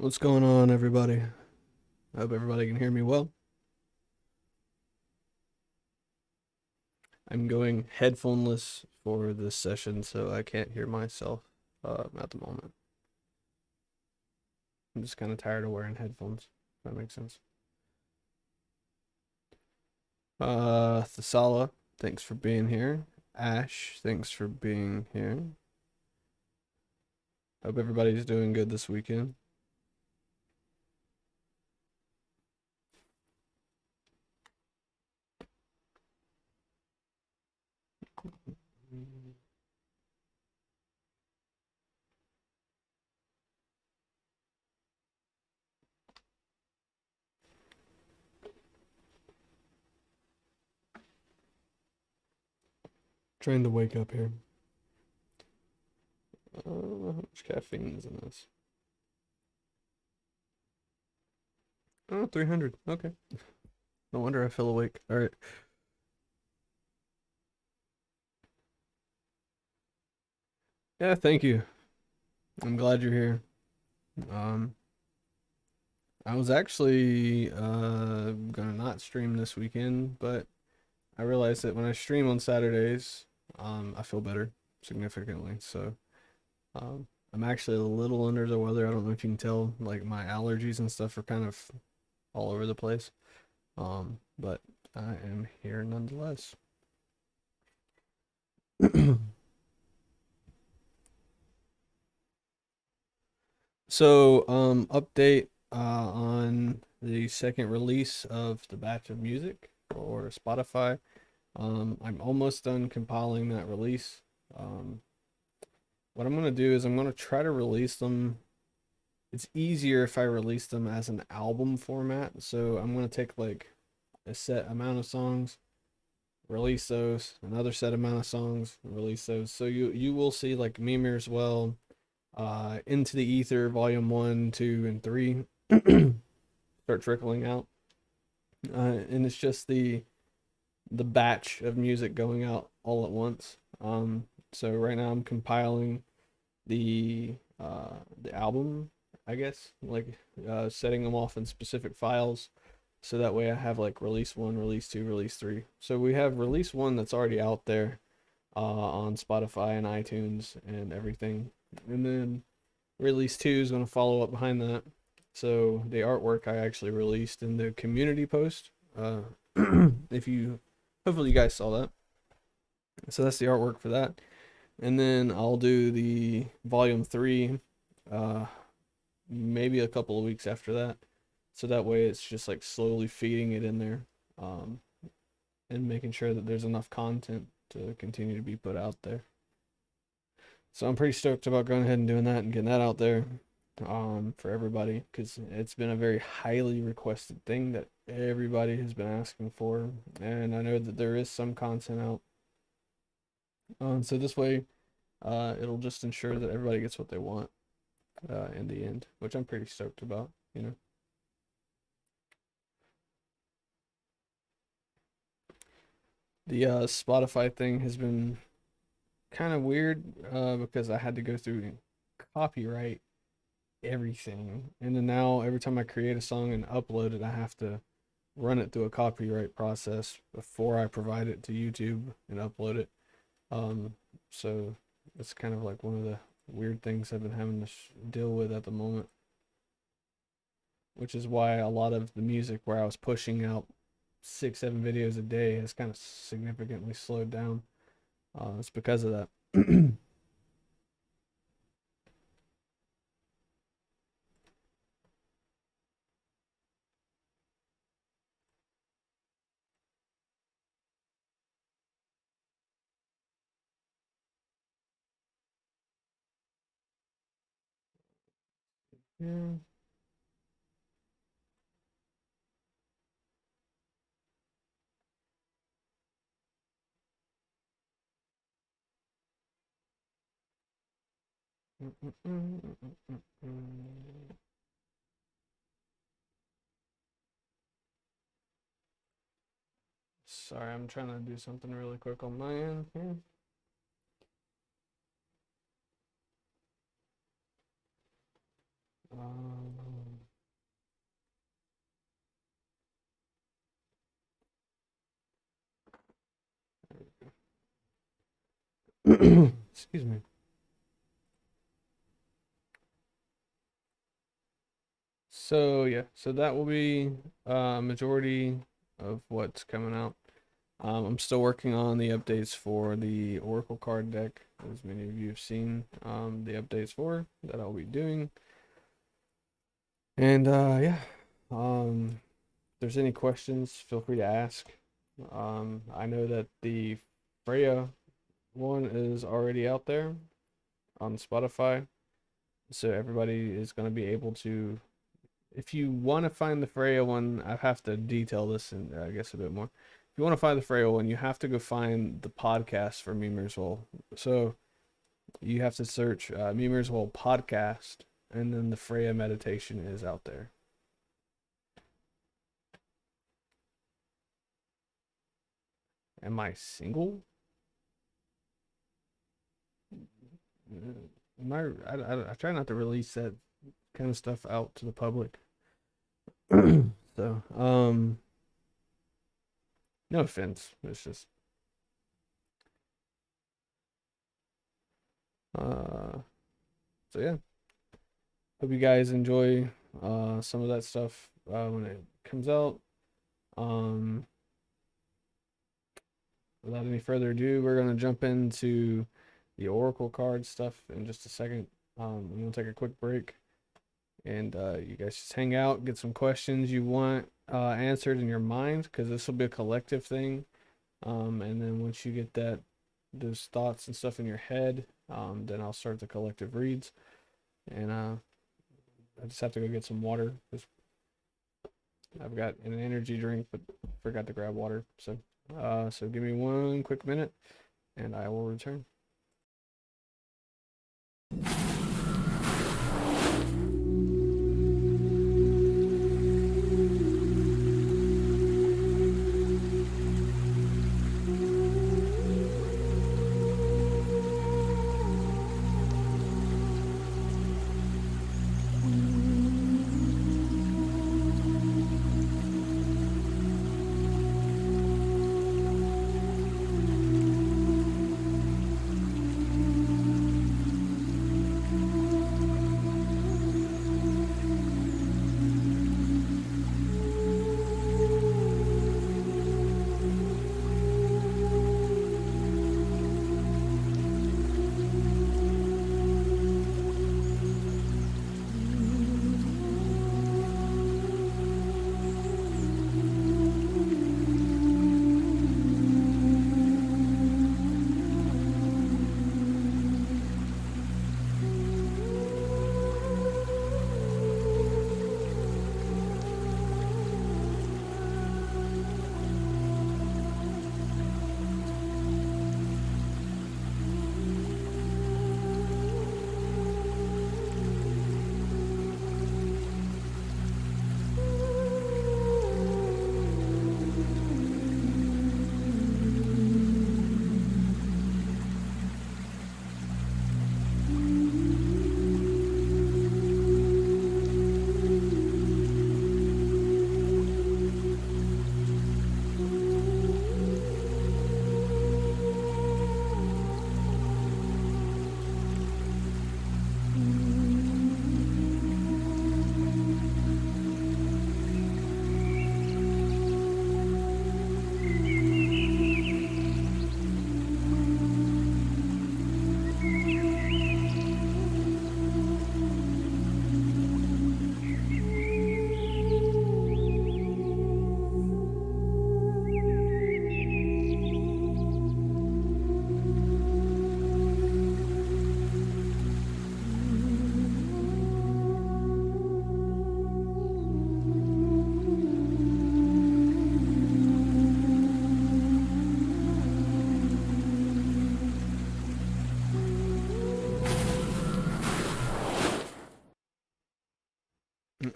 What's going on, everybody? I hope everybody can hear me well. I'm going headphoneless for this session, so I can't hear myself at the moment. I'm just kind of tired of wearing headphones, if that makes sense. Thisala, thanks for being here. Ash, thanks for being here. Hope everybody's doing good this weekend. Trying to wake up here. I don't know how much caffeine is in this. Oh, 300. Okay. No wonder I feel awake. All right. Yeah, thank you. I'm glad you're here. Um, I was actually gonna not stream this weekend, but I realized that when I stream on Saturdays, I feel better significantly. So I'm actually a little under the weather. I don't know if you can tell, like my allergies and stuff are kind of all over the place. But I am here nonetheless. So, update on the second release of the batch of music for Spotify. I'm almost done compiling that release. Um, what I'm gonna do is I'm gonna try to release them. It's easier if I release them as an album format. So I'm gonna take like a set amount of songs, release those, another set amount of songs, release those. So you will see like Mimir as well, Into the Ether, Volume 1, 2, and 3 start trickling out. And it's just the batch of music going out all at once. So right now I'm compiling the album, I guess, like setting them off in specific files, so that way I have like release one, release two, release three. So we have release one that's already out there on Spotify and iTunes and everything, and then release two is going to follow up behind that. So the artwork I actually released in the community post. If you, hopefully you guys saw that. So that's the artwork for that. And then I'll do the volume three, uh, maybe a couple of weeks after that. So that way it's just like slowly feeding it in there, um, and making sure that there's enough content to continue to be put out there. So I'm pretty stoked about going ahead and doing that and getting that out there, for everybody, because it's been a very highly requested thing that everybody has been asking for, and I know that there is some content out. So this way, it'll just ensure that everybody gets what they want in the end, which I'm pretty stoked about. You know, the Spotify thing has been kind of weird because I had to go through and copyright everything, and then now every time I create a song and upload it, I have to run it through a copyright process before I provide it to YouTube and upload it. Um, so it's kind of like one of the weird things I've been having to deal with at the moment, which is why a lot of the music where I was pushing out 6, 7 videos a day has kind of significantly slowed down. It's because of that. Yeah. Sorry, I'm trying to do something really quick on my end here. Excuse me. So yeah, so that will be majority of what's coming out. I'm still working on the updates for the Oracle card deck, as many of you have seen the updates for that I'll be doing. And yeah, if there's any questions, feel free to ask. I know that the Freya one is already out there on Spotify, so everybody is going to be able to. If you want to find the Freya one, I have to detail this and I guess a bit more. If you want to find the Freya one, you have to go find the podcast for Memers Hole. So you have to search Memers Hole podcast, and then the Freya meditation is out there. Am I single? Am I try not to release that kind of stuff out to the public. So, no offense. It's just, uh, so yeah. Hope you guys enjoy some of that stuff when it comes out. Um, Without any further ado, we're gonna jump into the Oracle card stuff in just a second. I'm gonna take a quick break, and you guys just hang out, get some questions you want answered in your mind, because this will be a collective thing. And then once you get those thoughts and stuff in your head, then I'll start the collective reads. And I just have to go get some water. I've got an energy drink, but forgot to grab water. So give me one quick minute, and I will return.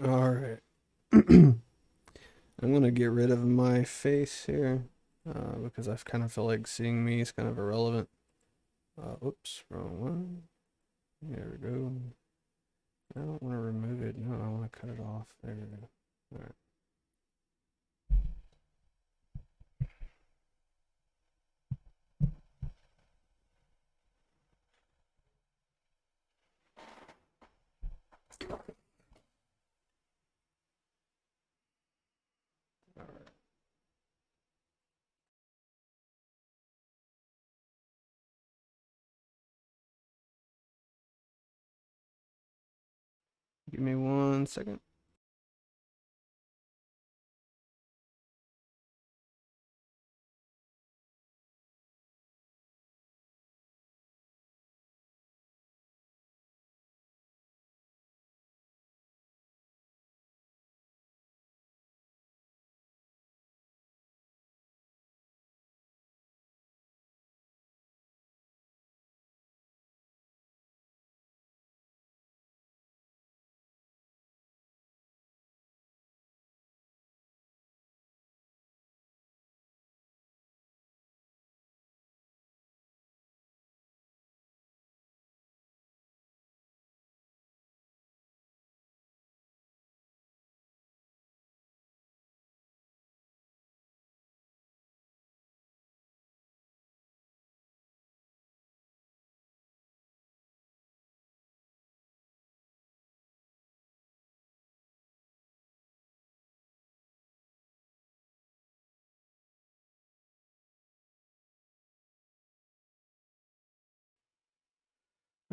All right. I'm gonna get rid of my face here because I kind of feel like seeing me is kind of irrelevant. Oops, wrong one. There we go. I don't want to remove it. No, I want to cut it off. There we go. All right. Give me 1 second.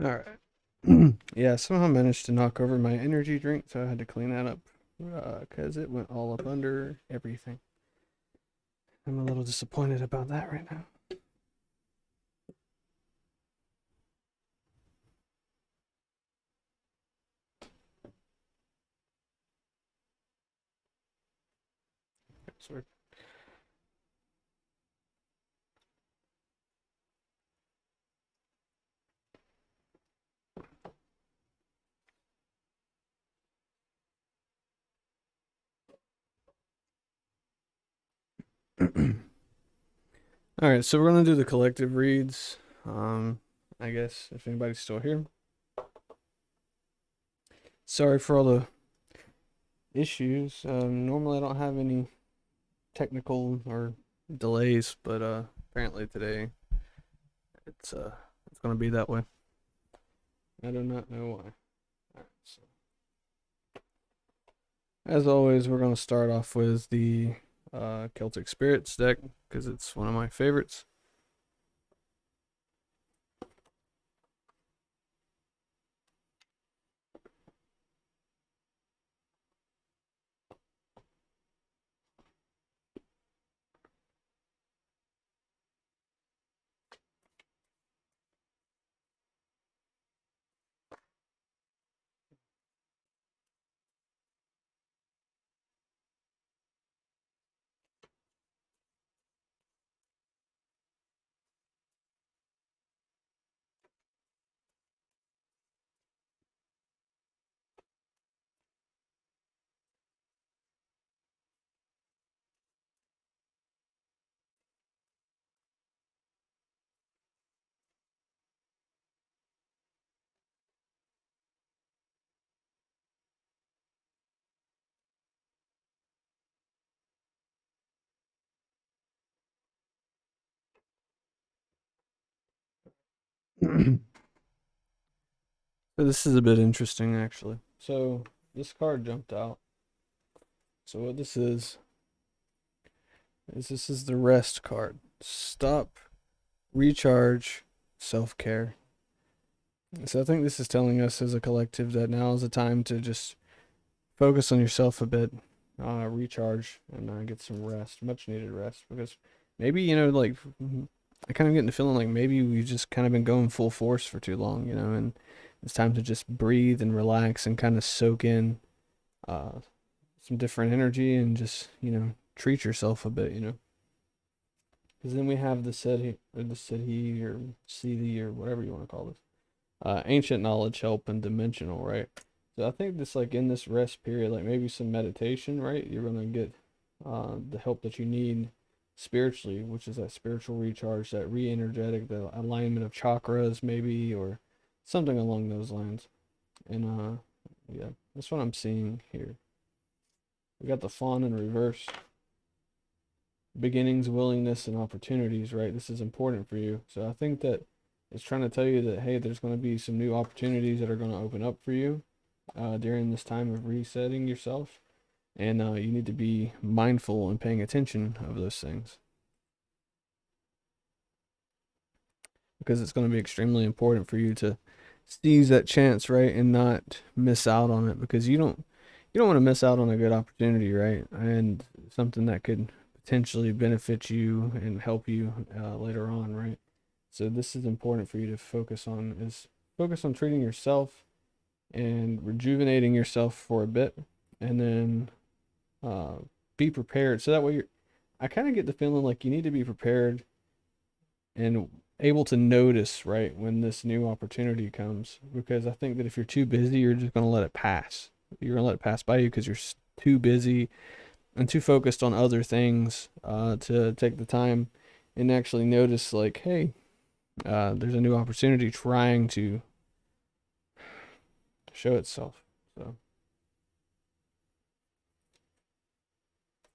All right. Yeah, somehow managed to knock over my energy drink, so I had to clean that up because it went all up under everything. I'm a little disappointed about that right now. Sorry. All right, so we're gonna do the collective reads. I guess if anybody's still here. Sorry for all the issues. Normally I don't have any technical or delays, but apparently today it's gonna be that way. I do not know why. All right, so as always, we're gonna start off with the Celtic Spirits deck because it's one of my favorites. So this is a bit interesting actually. So this card jumped out. So what this is this is the rest card. Stop, recharge, self-care. So I think this is telling us as a collective that now is the time to just focus on yourself a bit, recharge, and get some rest, much needed rest. Because maybe, like, I kind of getting the feeling like maybe we've just kind of been going full force for too long, and it's time to just breathe and relax and kind of soak in some different energy and just, treat yourself a bit, Because then we have the Seti, or the Seti, or Seti, or whatever you want to call this. Ancient knowledge, help, and dimensional, right? So I think this, like, in this rest period, like maybe some meditation, right? You're gonna get the help that you need spiritually, which is that spiritual recharge, that re-energetic, the alignment of chakras, maybe, or something along those lines. And yeah, that's what I'm seeing here. We got the fawn in reverse. Beginnings, willingness, and opportunities, right? This is important for you. So I think that it's trying to tell you that, hey, there's going to be some new opportunities that are going to open up for you during this time of resetting yourself. And you need to be mindful and paying attention of those things. Because it's going to be extremely important for you to seize that chance, right, and not miss out on it, because you don't want to miss out on a good opportunity, right, and something that could potentially benefit you and help you later on, right. So this is important for you to focus on treating yourself and rejuvenating yourself for a bit, and then uh, be prepared. So that way, I kind of get the feeling like you need to be prepared and able to notice, right, when this new opportunity comes. Because I think that if you're too busy, you're just going to let it pass. You're going to let it pass by you because you're too busy and too focused on other things to take the time and actually notice, like, hey, there's a new opportunity trying to show itself. So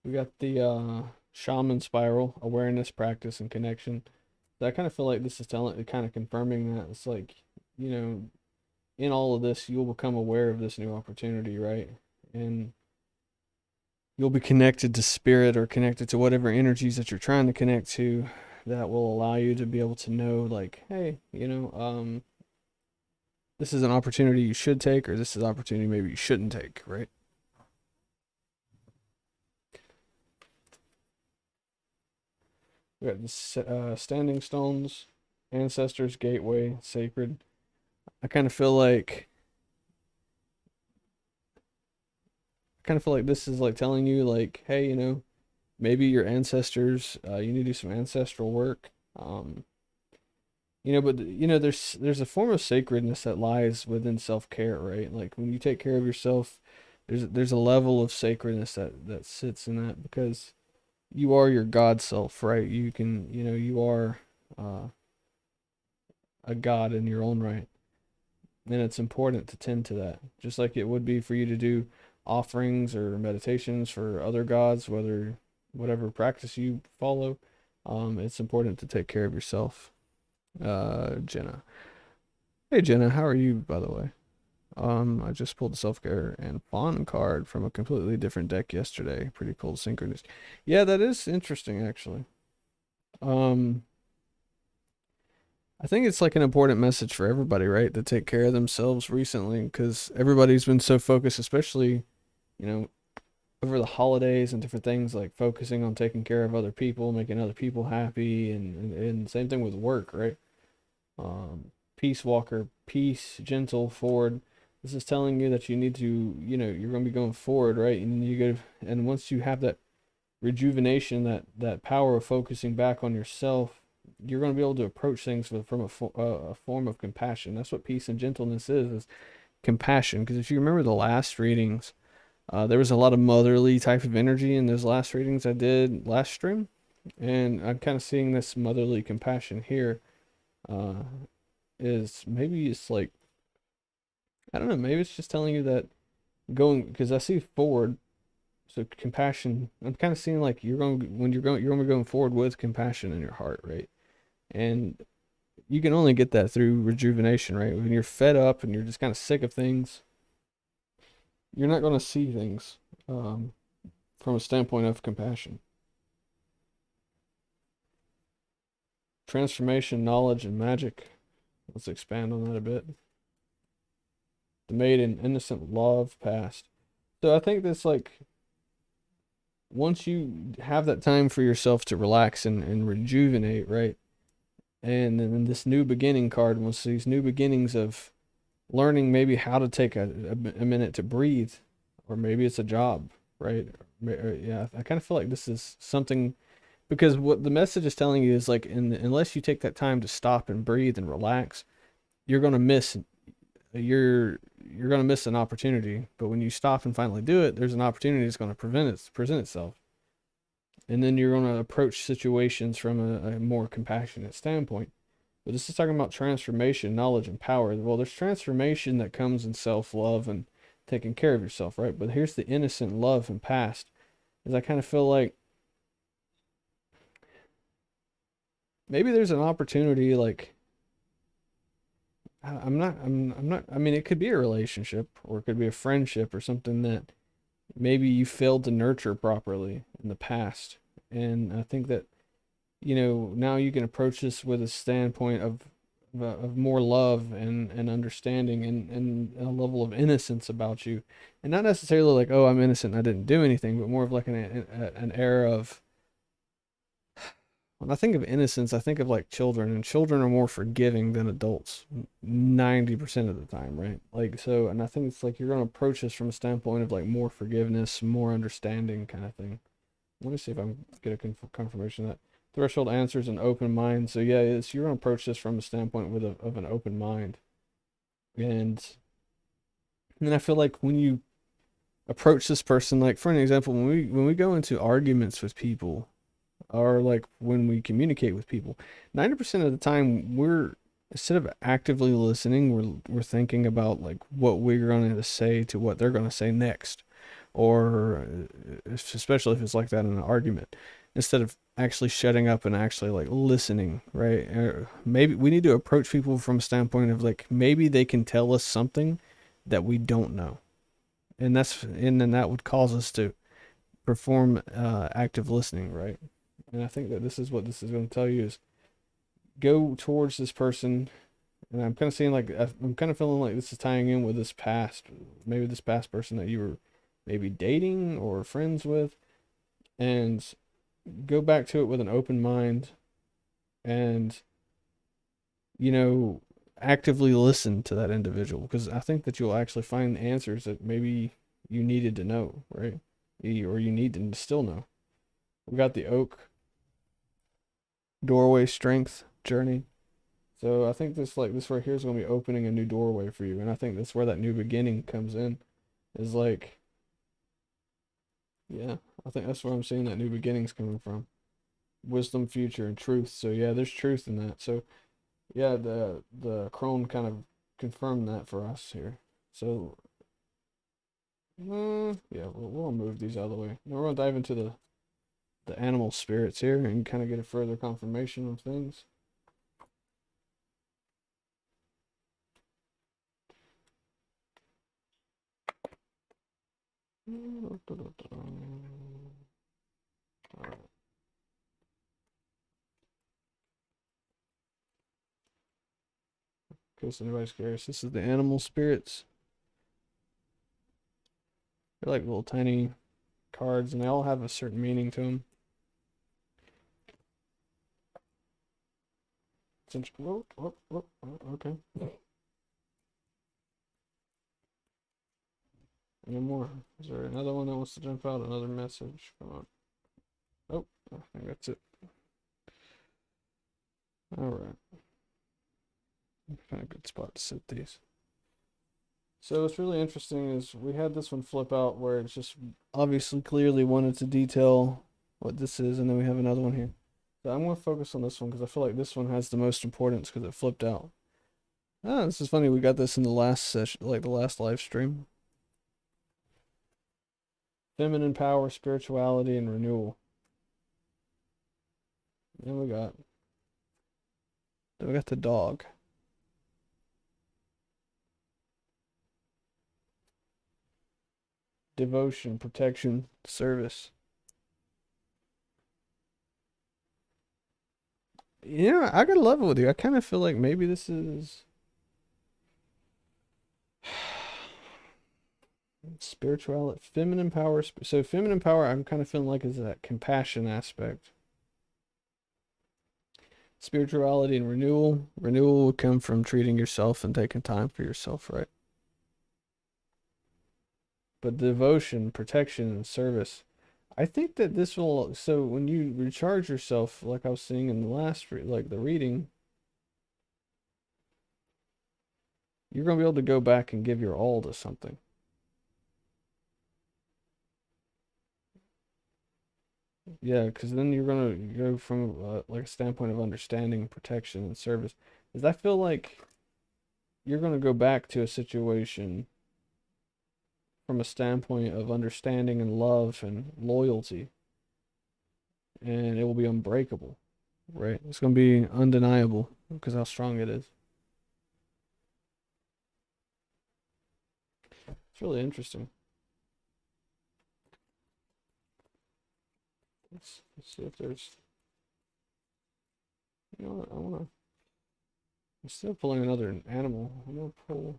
we got the shaman spiral, awareness, practice, and connection. So I kind of feel like this is kind of confirming that it's like, you know, in all of this, you'll become aware of this new opportunity, right? And you'll be connected to spirit or connected to whatever energies that you're trying to connect to that will allow you to be able to know, like, hey, this is an opportunity you should take, or this is an opportunity maybe you shouldn't take, right? We got this standing stones, ancestors, gateway, sacred. I kind of feel like this is like telling you, like, hey, maybe your ancestors, you need to do some ancestral work. But there's a form of sacredness that lies within self-care, right? Like when you take care of yourself, there's a level of sacredness that sits in that, because you are your God self, right? You are uh, a God in your own right. And it's important to tend to that, just like it would be for you to do offerings or meditations for other gods, whatever practice you follow. It's important to take care of yourself. Jenna. Hey Jenna, how are you, by the way? I just pulled the self-care and fawn card from a completely different deck yesterday. Pretty cool synchronous. Yeah, that is interesting actually. Um, I think it's like an important message for everybody, right? To take care of themselves recently, because everybody's been so focused, especially, you know, over the holidays and different things, like focusing on taking care of other people, making other people happy, and same thing with work, right? Peace walker, peace, gentle, forward. This is telling you that you need to, you're going to be going forward, right? And and once you have that rejuvenation, that power of focusing back on yourself, you're going to be able to approach things from a form of compassion. That's what peace and gentleness is compassion. Because if you remember the last readings, there was a lot of motherly type of energy in those last readings I did last stream, and I'm kind of seeing this motherly compassion here. Is maybe it's like, I don't know, maybe it's just telling you that going, because I see forward, so compassion. I'm kind of seeing like you're going to be going forward with compassion in your heart, right? And you can only get that through rejuvenation, right? When you're fed up and you're just kind of sick of things, you're not going to see things um, from a standpoint of compassion. Transformation, knowledge, and magic. Let's expand on that a bit. The maiden, innocent love past. So I think that's like, once you have that time for yourself to relax and rejuvenate, right? And then this new beginning card was these new beginnings of learning maybe how to take a minute to breathe, or maybe it's a job, right? Yeah, I kind of feel like this is something, because what the message is telling you is like, unless you take that time to stop and breathe and relax, you're gonna miss you're you're gonna miss an opportunity. But when you stop and finally do it, there's an opportunity that's gonna present itself, and then you're gonna approach situations from a more compassionate standpoint. But this is talking about transformation, knowledge, and power. Well, there's transformation that comes in self-love and taking care of yourself, right? But here's the innocent love and past. Is I kind of feel like maybe there's an opportunity, like, I'm not, I mean, it could be a relationship, or it could be a friendship, or something that maybe you failed to nurture properly in the past. And I think that, now you can approach this with a standpoint of of more love and understanding and a level of innocence about you, and not necessarily like, oh, I'm innocent and I didn't do anything, but more of like an air of, when I think of innocence, I think of like children, and children are more forgiving than adults 90% of the time, right? Like, so, and I think it's like you're going to approach this from a standpoint of like more forgiveness, more understanding kind of thing. Let me see if I am get a confirmation of that. Threshold answers an open mind. So yeah, it's, you're going to approach this from a standpoint with of an open mind. And then I feel like when you approach this person, like for an example, when we go into arguments with people, or like when we communicate with people, 90% of the time we're, instead of actively listening, we're thinking about like what we're going to say to what they're going to say next, or especially if it's like that in an argument, instead of actually shutting up and actually like listening, right? Maybe we need to approach people from a standpoint of like, maybe they can tell us something that we don't know, and then that would cause us to perform active listening, right? And I think that this is what this is going to tell you is, go towards this person. And I'm kind of seeing like, I'm kind of feeling like this is tying in with this past, maybe this past person that you were maybe dating or friends with, and go back to it with an open mind, and you know, actively listen to that individual, because I think that you'll actually find answers that maybe you needed to know, right? Or you need to still know. We got the oak, doorway, strength, journey. So I think this, like this right here, is going to be opening a new doorway for you, and I think that's where that new beginning comes in. Is like, yeah, I think that's where I'm seeing that new beginning's coming from. Wisdom, future, and truth. So yeah, there's truth in that. So yeah, the crone kind of confirmed that for us here. So yeah, we'll move these out of the way. Now we're gonna dive into the animal spirits here and kind of get a further confirmation of things. All right. In case anybody's curious, this is the animal spirits. They're like little tiny cards, and they all have a certain meaning to them. Whoa, whoa, whoa, okay. Any more? Is there another one that wants to jump out? Another message? Come on. Oh, I think that's it. All right. Kind of good spot to sit these. So what's really interesting is we had this one flip out where it's just obviously clearly wanted to detail what this is, and then we have another one here. So I'm going to focus on this one because I feel like this one has the most importance because it flipped out. Ah, this is funny. We got this in the last session, like the last live stream. Feminine power, spirituality, and renewal. Then we got the dog. Devotion, protection, service. Yeah, I gotta love it with you. I kind of feel like maybe this is spirituality, feminine power. So feminine power, I'm kind of feeling like is that compassion aspect. Spirituality and renewal. Renewal would come from treating yourself and taking time for yourself, right? But devotion, protection, and service. I think that this will. So when you recharge yourself, like I was saying in the last, like the reading, you're gonna be able to go back and give your all to something. Yeah, because then you're gonna go from like a standpoint of understanding, protection, and service. Because I feel like you're gonna go back to a situation from a standpoint of understanding and love and loyalty, and it will be unbreakable, right? It's gonna be undeniable because how strong it is. It's really interesting. Let's see if there's. You know what? I wanna. I'm still pulling another animal. I'm gonna pull.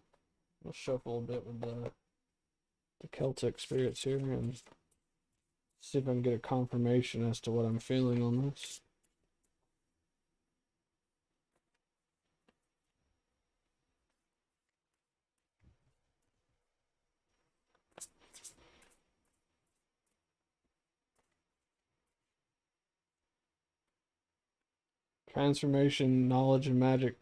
I'll shuffle a bit with the Celtic spirits here and see if I can get a confirmation as to what I'm feeling on this. Transformation, knowledge, and magic.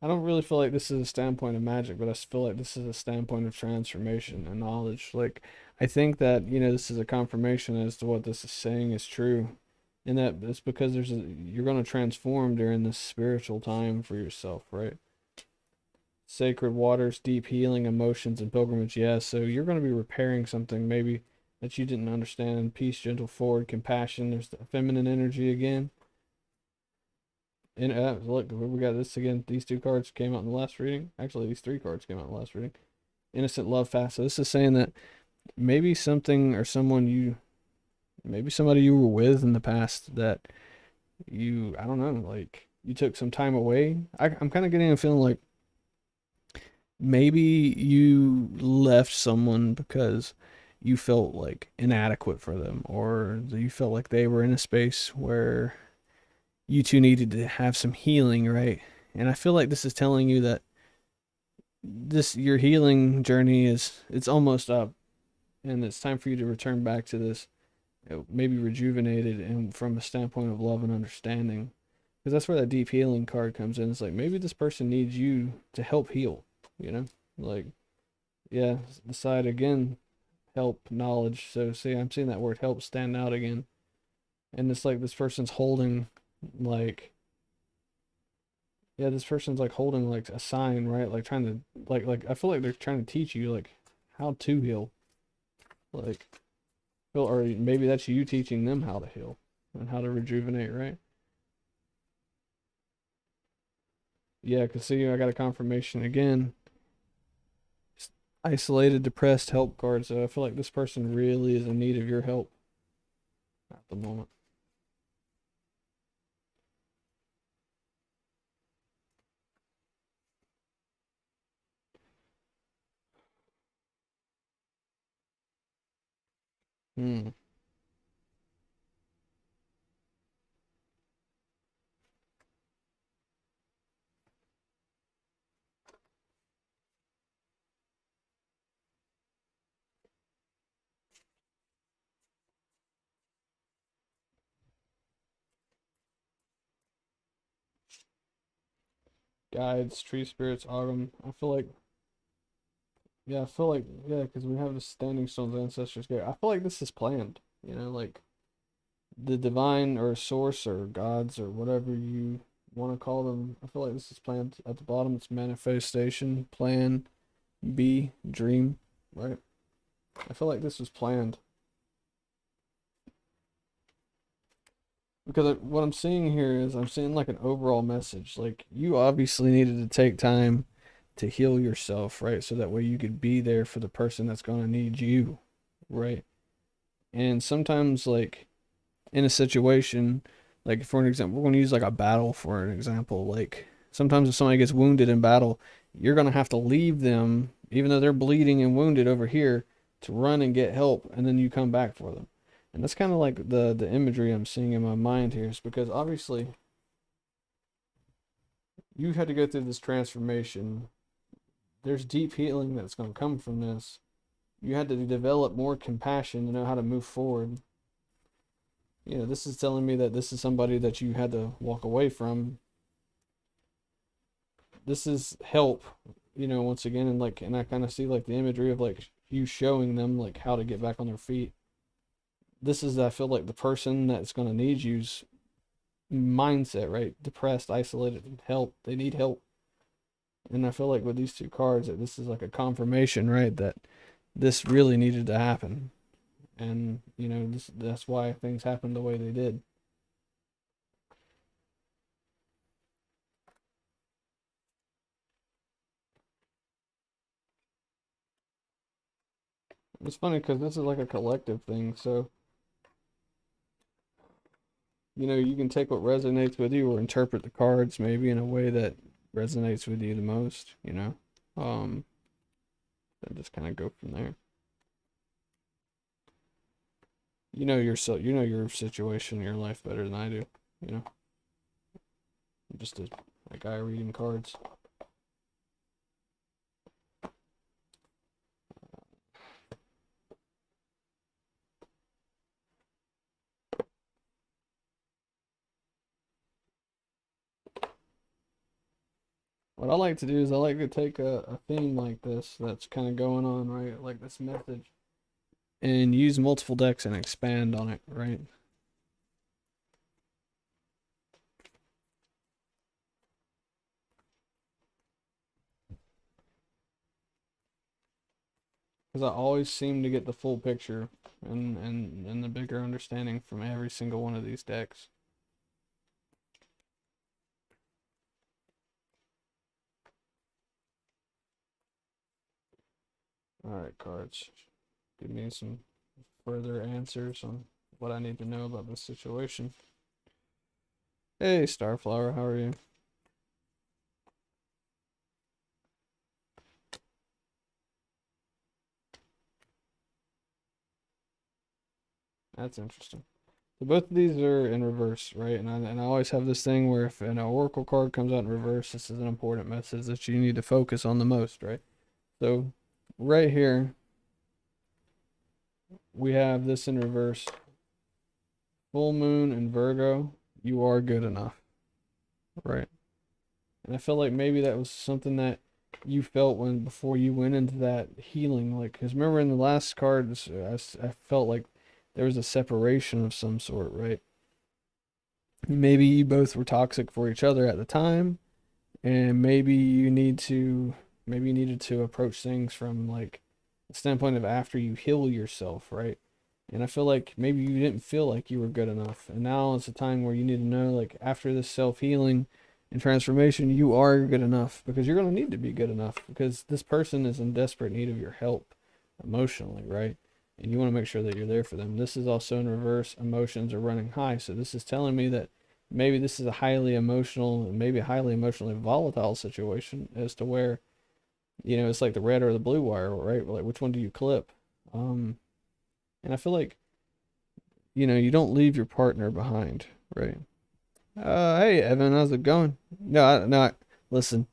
I don't really feel like this is a standpoint of magic, but I feel like this is a standpoint of transformation and knowledge. Like, I think that, this is a confirmation as to what this is saying is true. And that it's because you're going to transform during this spiritual time for yourself, right? Sacred waters, deep healing, emotions, and pilgrimage. Yeah, so you're going to be repairing something maybe that you didn't understand. Peace, gentle, forward, compassion. There's the feminine energy again. And look, we got this again. These two cards came out in the last reading. Actually, these three cards came out in the last reading. Innocent love fast. So this is saying that maybe something or maybe somebody you were with in the past that I don't know, like you took some time away. I'm kind of getting a feeling like maybe you left someone because you felt like inadequate for them, or you felt like they were in a space where you two needed to have some healing, right? And I feel like this is telling you that your healing journey it's almost up, and it's time for you to return back to this, maybe rejuvenated and from a standpoint of love and understanding, because that's where that deep healing card comes in. It's like maybe this person needs you to help heal, like, yeah, the side again, help, knowledge. So see, I'm seeing that word help stand out again, and it's like this person's holding, like, yeah, this person's like holding like a sign, right? Like trying to like I feel like they're trying to teach you like how to heal. Like, or maybe that's you teaching them how to heal and how to rejuvenate, right? Yeah, cause see, I got a confirmation again. Isolated, depressed help card. So I feel like this person really is in need of your help at the moment. Hmm. Guides, tree spirits, autumn. I feel like, yeah, yeah, because we have the standing stones, ancestors gate. I feel like this is planned. Like the divine or source or gods or whatever you want to call them. I feel like this is planned. At the bottom, it's manifestation, plan, B, dream, right? I feel like this was planned because what I'm seeing here is I'm seeing like an overall message. Like you obviously needed to take time to heal yourself, right? So that way you could be there for the person that's going to need you, right? And sometimes, like, in a situation, like for an example, we're going to use like a battle for an example. Like sometimes if somebody gets wounded in battle, you're going to have to leave them, even though they're bleeding and wounded over here, to run and get help, and then you come back for them. And that's kind of like the imagery I'm seeing in my mind here, is because obviously you had to go through this transformation. There's deep healing that's going to come from this. You had to develop more compassion to know how to move forward. This is telling me that this is somebody that you had to walk away from. This is help, once again, and I kind of see like the imagery of like you showing them like how to get back on their feet. This is, I feel like, the person that's going to need you's mindset, right? Depressed, isolated, help. They need help. And I feel like with these two cards that this is like a confirmation, right? That this really needed to happen. And, that's why things happened the way they did. It's funny because this is like a collective thing. So, you can take what resonates with you or interpret the cards maybe in a way that resonates with you the most, you know. Um, then just kind of go from there. You know your situation, your life better than I do, you know. I'm just a guy reading cards. What I like to do is I like to take a theme like this that's kind of going on, right? Like this message, and use multiple decks and expand on it, right? Because I always seem to get the full picture and the bigger understanding from every single one of these decks. Alright, cards. Give me some further answers on what I need to know about this situation. Hey, Starflower, how are you? That's interesting. So both of these are in reverse, right? And I always have this thing where if an oracle card comes out in reverse, this is an important message that you need to focus on the most, right? So right here, we have this in reverse. Full moon and Virgo, you are good enough, right? And I feel like maybe that was something that you felt when before you went into that healing, like, because remember in the last cards, I felt like there was a separation of some sort, right? Maybe you both were toxic for each other at the time, and maybe you needed to approach things from like the standpoint of after you heal yourself, right? And I feel like maybe you didn't feel like you were good enough, and now it's a time where you need to know, like, after this self-healing and transformation, you are good enough, because you're going to need to be good enough, because this person is in desperate need of your help emotionally, right? And you want to make sure that you're there for them. This is also in reverse. Emotions are running high, so this is telling me that maybe this is a highly emotional, maybe a highly emotionally volatile situation, as to where, you know, it's like the red or the blue wire, right? Like, which one do you clip? And I feel like, you know, you don't leave your partner behind, right? Hey Evan, how's it going? Listen,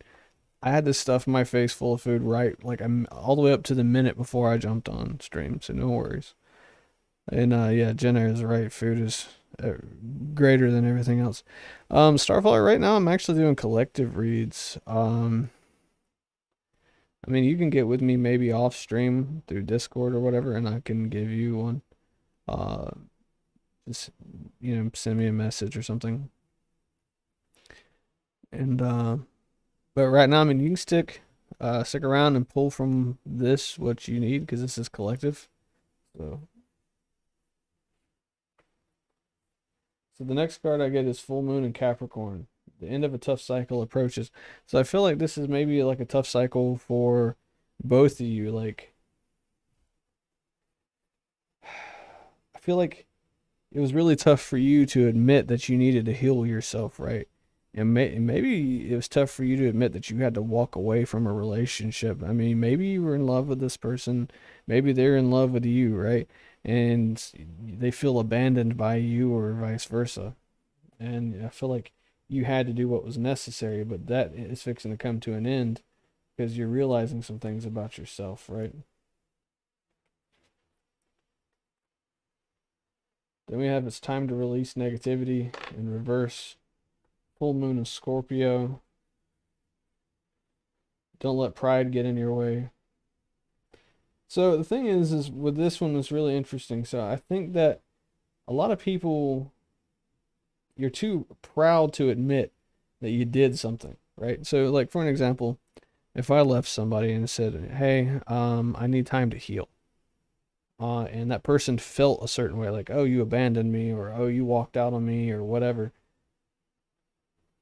I had this stuff in my face full of food, right? Like, I'm all the way up to the minute before I jumped on stream, so no worries. And yeah, Jenna is right. Food is uh, greater than everything else. Starfire, right now I'm actually doing collective reads. I mean, you can get with me maybe off stream through Discord or whatever, and I can give you one. Uh, just, you know, send me a message or something. And but right now, I mean, you can stick around and pull from this what you need, because this is collective. So the next card I get is Full Moon and Capricorn. The end of a tough cycle approaches. So I feel like this is maybe like a tough cycle for both of you. Like, I feel like it was really tough for you to admit that you needed to heal yourself, right? And maybe it was tough for you to admit that you had to walk away from a relationship. I mean, maybe you were in love with this person, maybe they're in love with you, right? And they feel abandoned by you, or vice versa. And I feel like you had to do what was necessary, but that is fixing to come to an end, because you're realizing some things about yourself, right? Then we have It's Time to Release Negativity in reverse. Full moon of Scorpio. Don't let pride get in your way. So the thing is with this one, it's really interesting. So I think that a lot of people, you're too proud to admit that you did something, right? So, like, for an example, if I left somebody and said, "Hey, I need time to heal," and that person felt a certain way, like, "Oh, you abandoned me," or "Oh, you walked out on me," or whatever.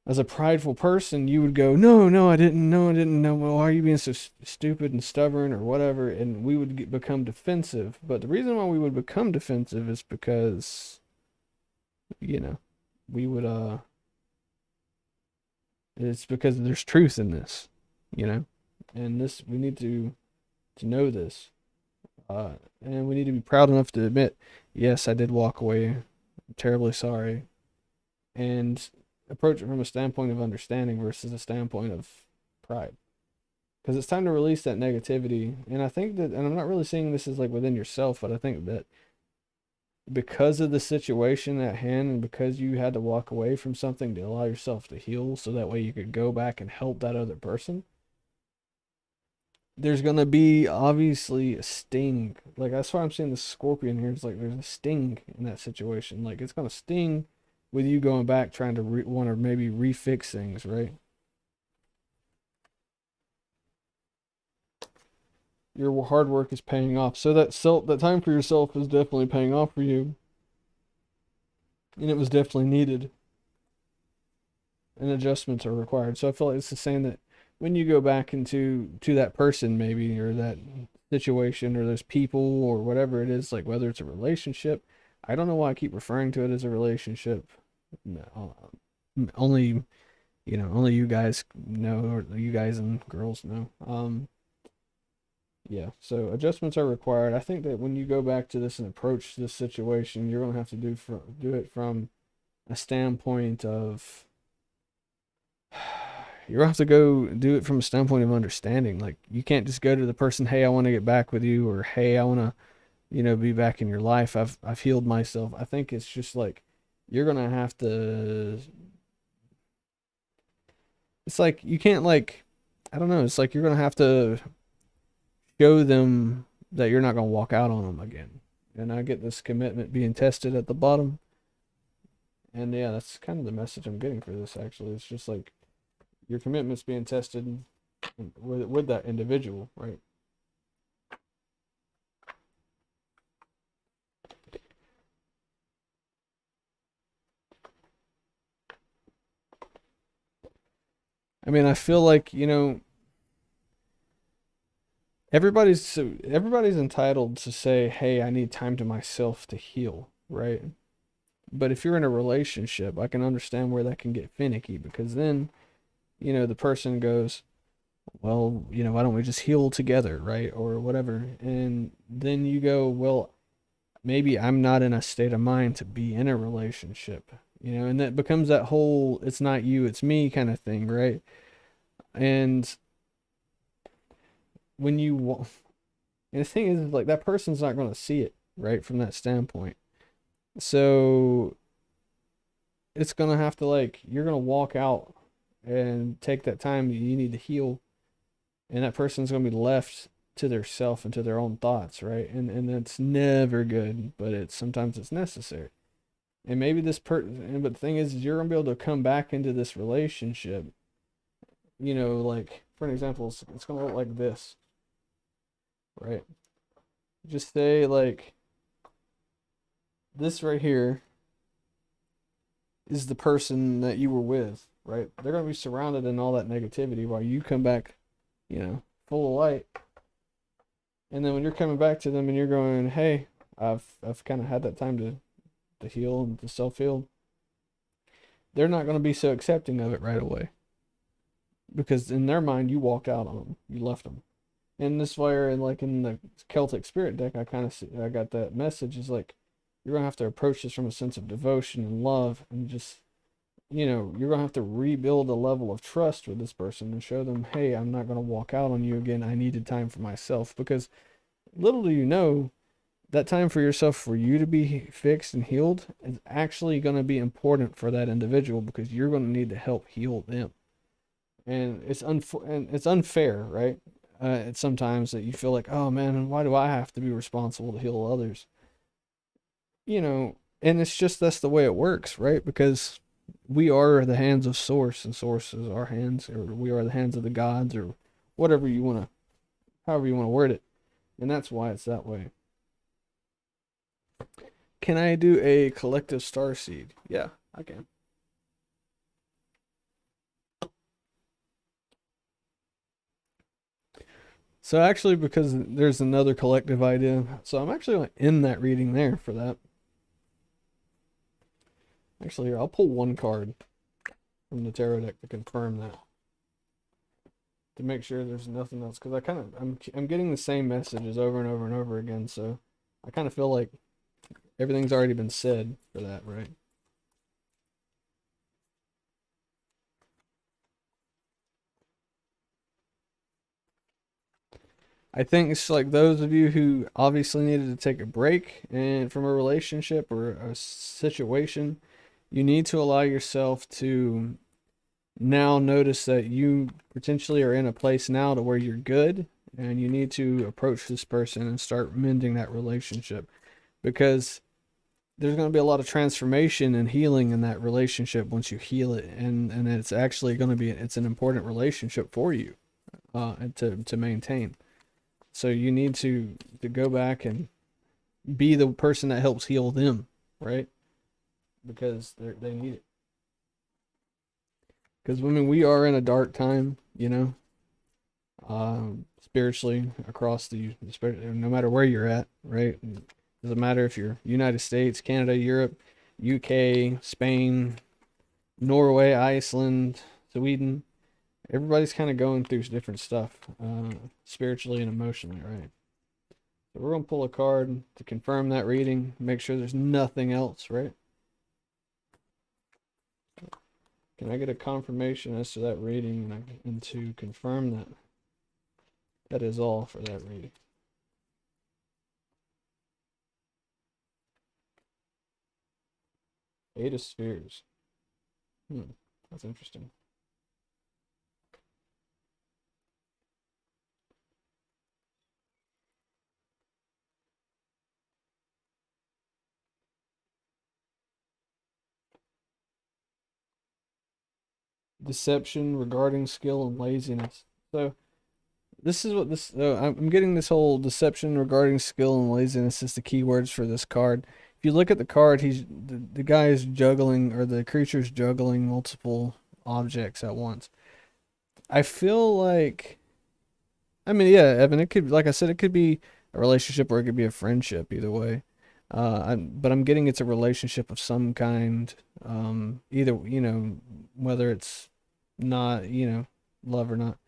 As a prideful person, you would go, "No, no, I didn't. No, I didn't. No, why are you being so stupid and stubborn or whatever?" And we would become defensive. But the reason why we would become defensive is because, you know, we would It's because there's truth in this, you know, and this we need to know this, uh, and we need to be proud enough to admit, yes, I did walk away. I'm terribly sorry, and approach it from a standpoint of understanding versus a standpoint of pride. Because it's time to release that negativity, and I think that, and I'm not really seeing this as like within yourself, but I think that because of the situation at hand and because you had to walk away from something to allow yourself to heal so that way you could go back and help that other person, there's going to be obviously a sting. Like, that's why I'm seeing the scorpion here. It's like there's a sting in that situation. Like, it's going to sting with you going back trying to want to maybe refix things, right? Your hard work is paying off. So that time for yourself is definitely paying off for you, and it was definitely needed. And adjustments are required. So I feel like it's the same that when you go back into that person maybe or that situation or those people or whatever it is, like whether it's a relationship, I don't know why I keep referring to it as a relationship. No, only only you guys know, or you guys and girls know. Yeah, so adjustments are required. I think that when you go back to this and approach this situation, you're gonna have to do it from a standpoint of you're gonna have to go do it from a standpoint of understanding. Like, you can't just go to the person, hey, I want to get back with you, or hey, I want to, be back in your life. I've healed myself. I think it's just like you're gonna have to. It's like you can't, like, I don't know. It's like you're gonna have to show them that you're not gonna walk out on them again. And I get this commitment being tested at the bottom. And yeah, that's kind of the message I'm getting for this. Actually, it's just like your commitment's being tested with that individual, right? I mean, I feel like, everybody's entitled to say, "Hey, I need time to myself to heal," right? But if you're in a relationship, I can understand where that can get finicky because then, the person goes, well, why don't we just heal together, right? Or whatever. And then you go, well, maybe I'm not in a state of mind to be in a relationship, and that becomes that whole it's not you, it's me kind of thing, right? And when you, and the thing is, like, that person's not going to see it, right, from that standpoint. So it's going to have to, like, you're going to walk out and take that time you need to heal, and that person's going to be left to their self and to their own thoughts, right? And that's never good, but sometimes it's necessary. And maybe this person, but the thing is you're gonna be able to come back into this relationship, like, for an example, it's gonna look like this, right? Just say, like, this right here is the person that you were with, right? They're gonna be surrounded in all that negativity while you come back, full of light. And then when you're coming back to them and you're going, hey, I've kind of had that time to heal and to self heal, they're not going to be so accepting of it right away, because in their mind you walked out on them, you left them. And this way, and like in the Celtic Spirit deck, I got that message is like you're gonna have to approach this from a sense of devotion and love, and just, you're gonna have to rebuild a level of trust with this person and show them, hey, I'm not gonna walk out on you again. I needed time for myself, because little do you know, that time for yourself, for you to be fixed and healed, is actually going to be important for that individual, because you're going to need to help heal them. And it's unfair, right? It's sometimes that you feel like, oh man, why do I have to be responsible to heal others? And it's just, that's the way it works, right? Because we are the hands of Source, and Source is our hands, or we are the hands of the gods, or whatever you want to, however you want to word it. And that's why it's that way. Can I do a collective star seed? Yeah, I can. So actually, because there's another collective idea, so I'm actually in that reading there for that. Actually, here, I'll pull one card. from the tarot deck to confirm that, to make sure there's nothing else, because I'm getting the same messages over and over and over again, so I kind of feel like everything's already been said for that, right? I think it's like those of you who obviously needed to take a break and from a relationship or a situation, you need to allow yourself to now notice that you potentially are in a place now to where you're good, and you need to approach this person and start mending that relationship, because there's going to be a lot of transformation and healing in that relationship once you heal it, and it's actually going to be, it's an important relationship for you and to maintain. So you need to go back and be the person that helps heal them, right? Because they need it. Because I mean, we are in a dark time, you know, spiritually across no matter where you're at, right? It doesn't matter if you're United States, Canada, Europe, UK, Spain, Norway, Iceland, Sweden. Everybody's kind of going through different stuff, spiritually and emotionally, right? So we're gonna pull a card to confirm that reading, make sure there's nothing else, right? Can I get a confirmation as to that reading and to confirm that that is all for that reading? Eight of Spheres. That's interesting. Deception regarding skill and laziness. So this is what this. I'm getting this whole deception regarding skill and laziness is the keywords for this card. If you look at the card, the guy is juggling, or the creature's juggling multiple objects at once. I feel like, I mean, yeah, Evan, it could, like I said, it could be a relationship or it could be a friendship, either way. But I'm getting it's a relationship of some kind. Either, whether it's not, love or not.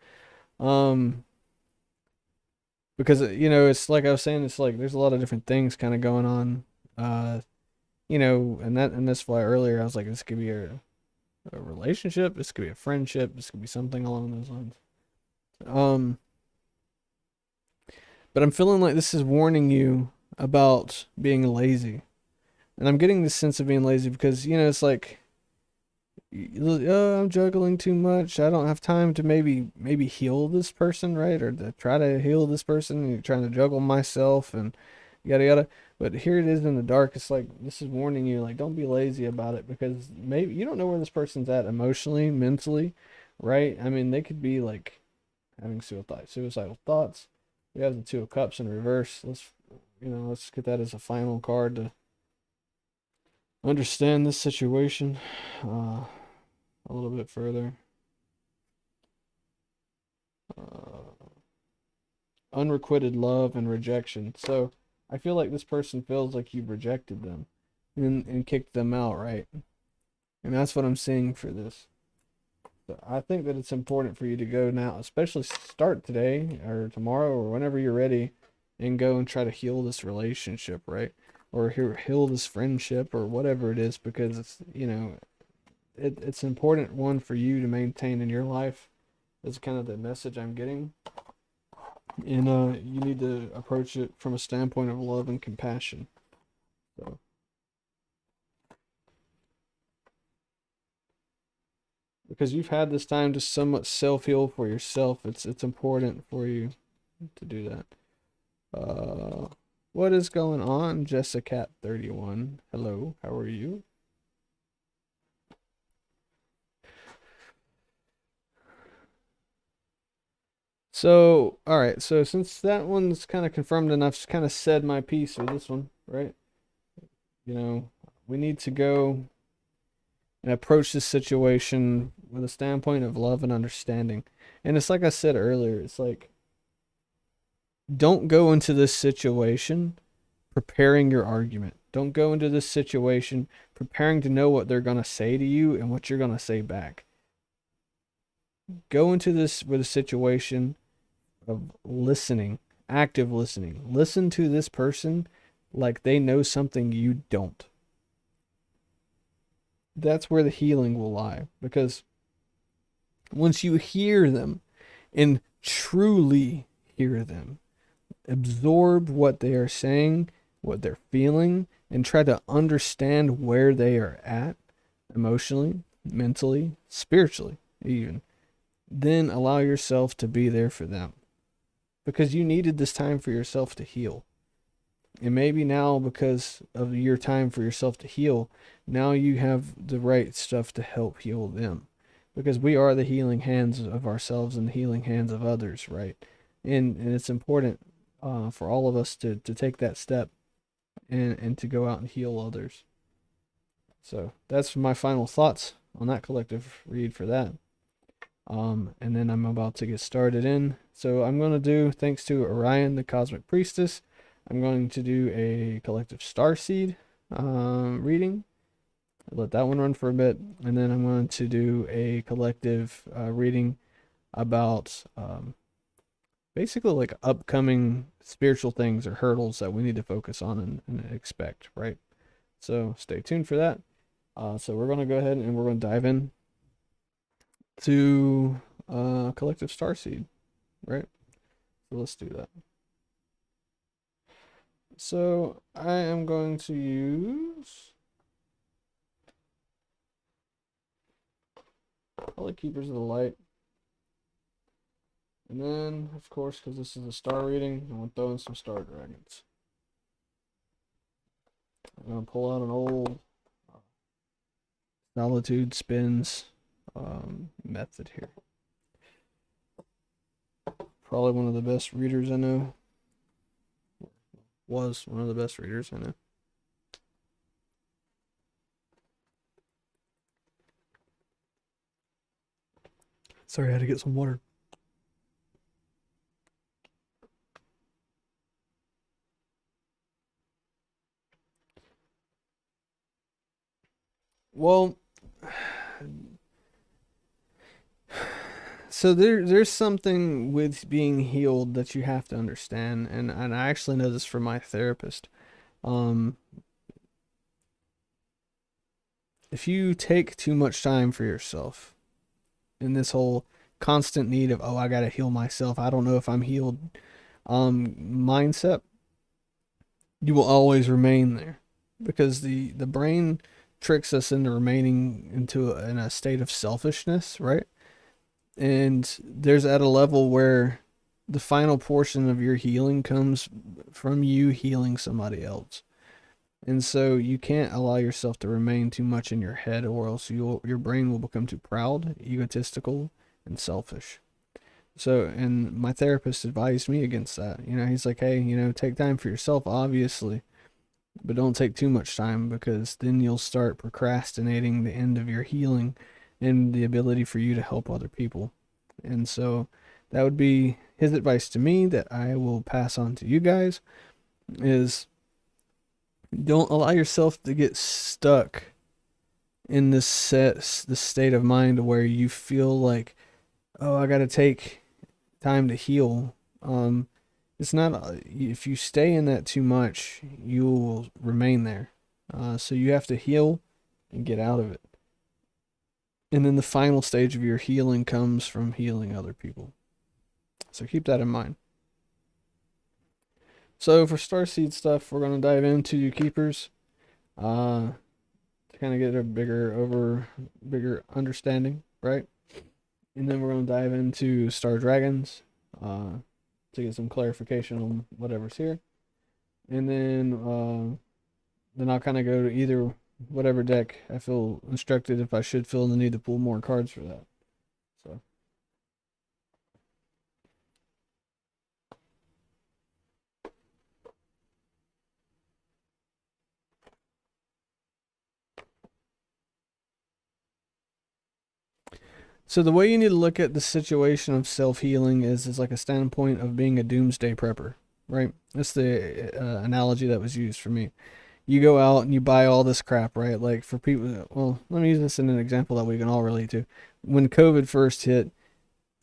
Because it's like I was saying, it's like there's a lot of different things kind of going on. And that's why earlier I was like, this could be a relationship, this could be a friendship, this could be something along those lines. But I'm feeling like this is warning you about being lazy. And I'm getting this sense of being lazy because, it's like, oh, I'm juggling too much. I don't have time to maybe heal this person, right? Or to try to heal this person. And you're trying to juggle myself and yada yada. But here it is in the dark. It's like, this is warning you, like, don't be lazy about it, because maybe you don't know where this person's at emotionally, mentally, right? I mean, they could be like having suicidal thoughts. We have the Two of Cups in reverse. Let's get that as a final card to understand this situation a little bit further. Unrequited love and rejection. So I feel like this person feels like you've rejected them and kicked them out, right? And that's what I'm seeing for this. So I think that it's important for you to go now, especially start today or tomorrow or whenever you're ready, and go and try to heal this relationship, right? Or heal this friendship or whatever it is, because it's, it's an important one for you to maintain in your life. That's kind of the message I'm getting. And you need to approach it from a standpoint of love and compassion. So because you've had this time to somewhat self-heal for yourself, it's important for you to do that. What is going on, Jessica31? Hello, how are you? So, all right. So since that one's kind of confirmed and I've kind of said my piece with this one, right? We need to go and approach this situation with a standpoint of love and understanding. And it's like I said earlier, it's like, don't go into this situation preparing your argument. Don't go into this situation preparing to know what they're going to say to you and what you're going to say back. Go into this with a situation of listening, active listening. Listen to this person like they know something you don't. That's where the healing will lie. Because once you hear them and truly hear them, absorb what they are saying, what they're feeling, and try to understand where they are at emotionally, mentally, spiritually, even. Then allow yourself to be there for them because you needed this time for yourself to heal. And maybe now, because of your time for yourself to heal, now you have the right stuff to help heal them. Because we are the healing hands of ourselves and the healing hands of others, right? And it's important for all of us to take that step and to go out and heal others. So that's my final thoughts on that collective read for that. And then I'm about to get started in. So I'm going to do, thanks to Orion, the Cosmic Priestess, I'm going to do a collective starseed reading. Let that one run for a bit. And then I'm going to do a collective reading about basically like upcoming spiritual things or hurdles that we need to focus on and expect, right? So stay tuned for that. So we're going to go ahead and we're going to dive in to collective starseed, right? So let's do that. So I am going to use probably Keepers of the Light. And then, of course, because this is a star reading, I'm going to throw in some star dragons. I'm going to pull out an old Solitude Spins method here. Probably one of the best readers I know. Was one of the best readers I know. Sorry, I had to get some water. Well, so there's something with being healed that you have to understand, and I actually know this from my therapist. If you take too much time for yourself in this whole constant need of, oh, I gotta heal myself, I don't know if I'm healed mindset, you will always remain there because the brain tricks us into remaining in a state of selfishness, right? And there's at a level where the final portion of your healing comes from you healing somebody else. And so you can't allow yourself to remain too much in your head, or else your brain will become too proud, egotistical, and selfish. So, and my therapist advised me against that. You know, he's like, hey, you know, take time for yourself, obviously, but don't take too much time because then you'll start procrastinating the end of your healing and the ability for you to help other people. And so that would be his advice to me that I will pass on to you guys is don't allow yourself to get stuck in this state of mind where you feel like, oh, I got to take time to heal. It's not, if you stay in that too much, you will remain there. So you have to heal and get out of it. And then the final stage of your healing comes from healing other people. So keep that in mind. So for starseed stuff, we're going to dive into your keepers to kind of get a bigger understanding, right? And then we're going to dive into star dragons to get some clarification on whatever's here. And then I'll kind of go to either whatever deck I feel instructed if I should feel the need to pull more cards for that. So. So the way you need to look at the situation of self-healing is like a standpoint of being a doomsday prepper, right? That's the analogy that was used for me. You go out and you buy all this crap, right? Like for people, well, let me use this in an example that we can all relate to. When COVID first hit,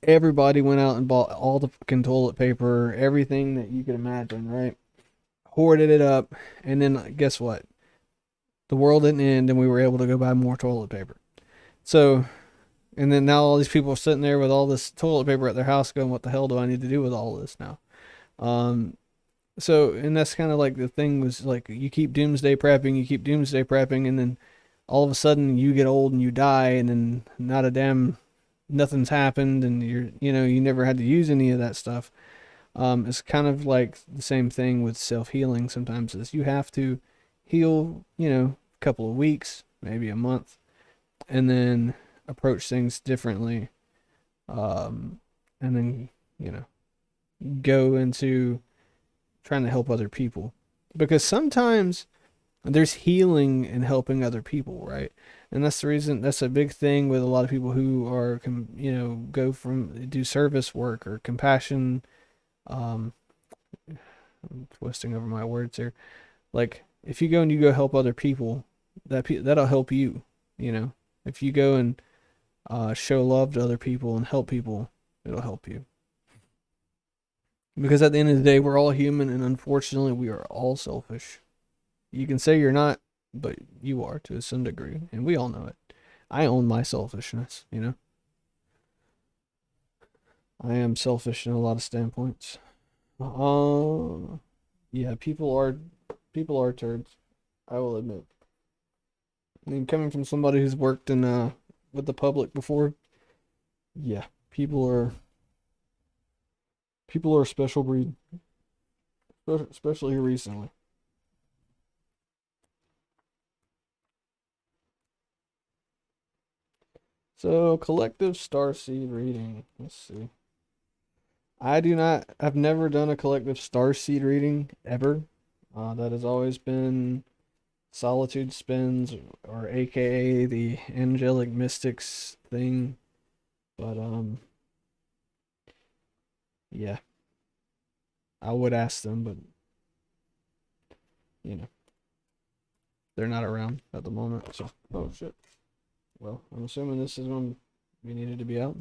Everybody went out and bought all the fucking toilet paper, everything that you could imagine, right? Hoarded it up, and then guess what? The world didn't end, and we were able to go buy more toilet paper. So, and then now all these people are sitting there with all this toilet paper at their house, going, "What the hell do I need to do with all this now?" Um, so, and that's kind of like the thing was like you keep doomsday prepping, and then all of a sudden you get old and you die, and then not a damn nothing's happened, and you never had to use any of that stuff. It's kind of like the same thing with self healing. Sometimes is you have to heal, a couple of weeks, maybe a month, and then approach things differently, and then you know go into trying to help other people, because sometimes there's healing in helping other people, right? And that's the reason, that's a big thing with a lot of people who are go from do service work or compassion. um I'm twisting over my words here. Like if you go and you go help other people, that'll help you. you know if you go and show love to other people and help people, it'll help you, because at the end of the day we're all human, and unfortunately we are all selfish. You can say you're not, but you are to some degree, and we all know it. I own my selfishness. I am selfish in a lot of standpoints. Yeah, people are turds. I will admit. I mean, coming from somebody who's worked in with the public before, yeah, people are a special breed, especially here recently. So, collective starseed reading. Let's see. I've never done a collective starseed reading ever. That has always been Solitude Spins, or AKA the Angelic Mystics thing. But, yeah, I would ask them, but, you know, they're not around at the moment. So, oh shit. Well, I'm assuming this is when we needed to be out.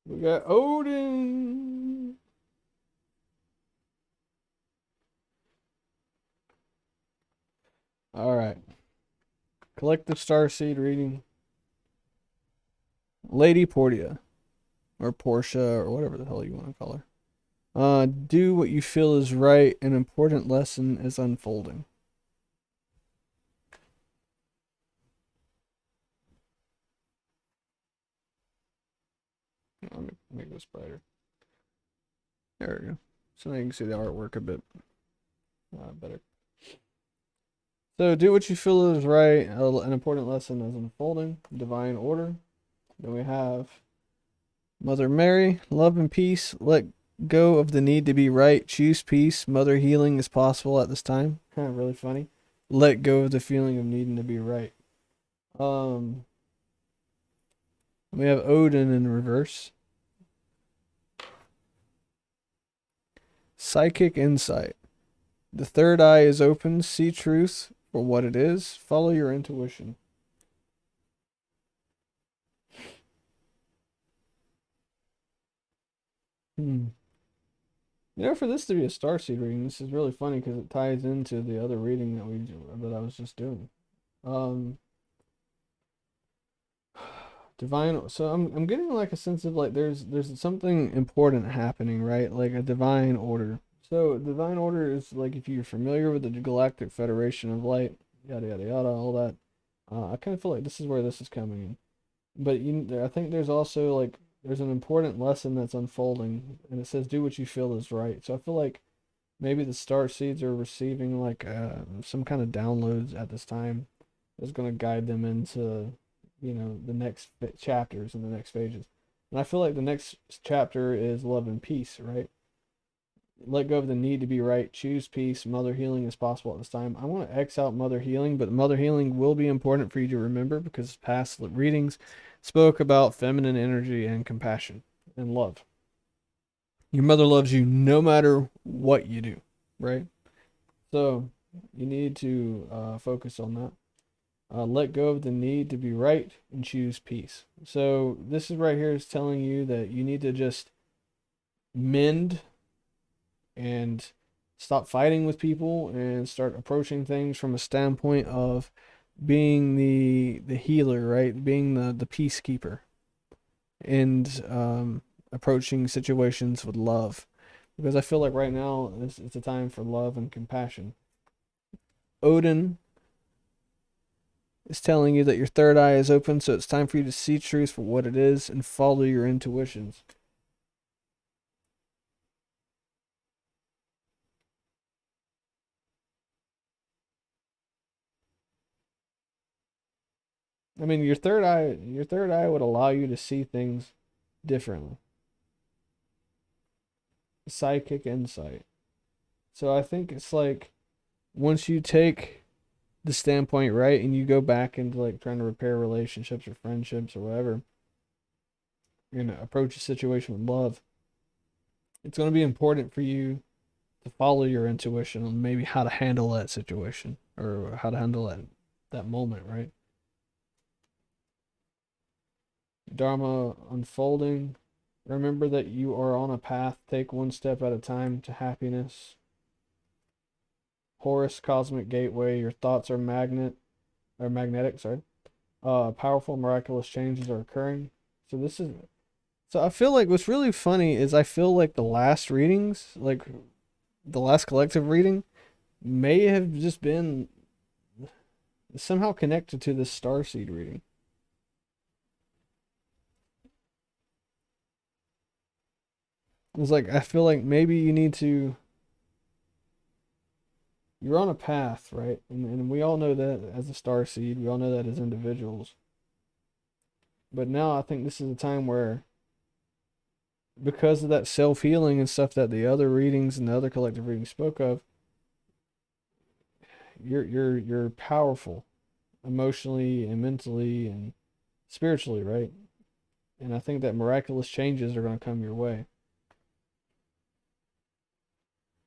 We got Odin. All right. Collective Starseed reading. Lady Portia, or Portia, or whatever the hell you want to call her. Do what you feel is right. An important lesson is unfolding. Let me make this brighter. There we go. So now you can see the artwork a bit better. So, do what you feel is right. An important lesson is unfolding. Divine order. Then we have Mother Mary, love and peace. Let go of the need to be right. Choose peace. Mother healing is possible at this time. Really funny. Let go of the feeling of needing to be right. We have Odin in reverse. Psychic insight. The third eye is open. See truth for what it is. Follow your intuition. For this to be a starseed reading, this is really funny because it ties into the other reading that I was just doing. Divine. So I'm getting like a sense of like there's something important happening, right? Like a divine order. So divine order is like, if you're familiar with the Galactic Federation of Light, yada yada yada, all that. I kind of feel like this is where this is coming in. But I think there's also there's an important lesson that's unfolding, and it says do what you feel is right. So I feel like Maybe the star seeds are receiving like some kind of downloads at this time that's going to guide them into, the next chapters and the next phages. And I feel like the next chapter is love and peace, right? Let go of the need to be right. Choose peace. Mother healing is possible at this time. I want to X out mother healing, but mother healing will be important for you to remember because past readings spoke about feminine energy and compassion and love. Your mother loves you no matter what you do, right? So you need to focus on that. Let go of the need to be right and choose peace. So this is right here is telling you that you need to just mend and stop fighting with people and start approaching things from a standpoint of being the healer, right? Being the peacekeeper, and approaching situations with love. Because I feel like right now it's a time for love and compassion. Odin is telling you that your third eye is open, so it's time for you to see truth for what it is and follow your intuitions. I mean, your third eye would allow you to see things differently. Psychic insight. So I think it's like once you take the standpoint right and you go back into like trying to repair relationships or friendships or whatever, you're gonna approach a situation with love. It's gonna be important for you to follow your intuition on maybe how to handle that situation or how to handle that moment, right? Dharma unfolding. Remember that you are on a path. Take one step at a time to happiness. Horus Cosmic Gateway. Your thoughts are magnetic, sorry. Powerful miraculous changes are occurring. So this is so I feel like what's really funny is I feel like the last readings, like the last collective reading, may have just been somehow connected to this starseed reading. It's like I feel like maybe you need to you're on a path, right? And we all know that as a star seed, we all know that as individuals. But now I think this is a time where, because of that self healing and stuff that the other readings and the other collective readings spoke of, you're powerful emotionally and mentally and spiritually, right? And I think that miraculous changes are going to come your way.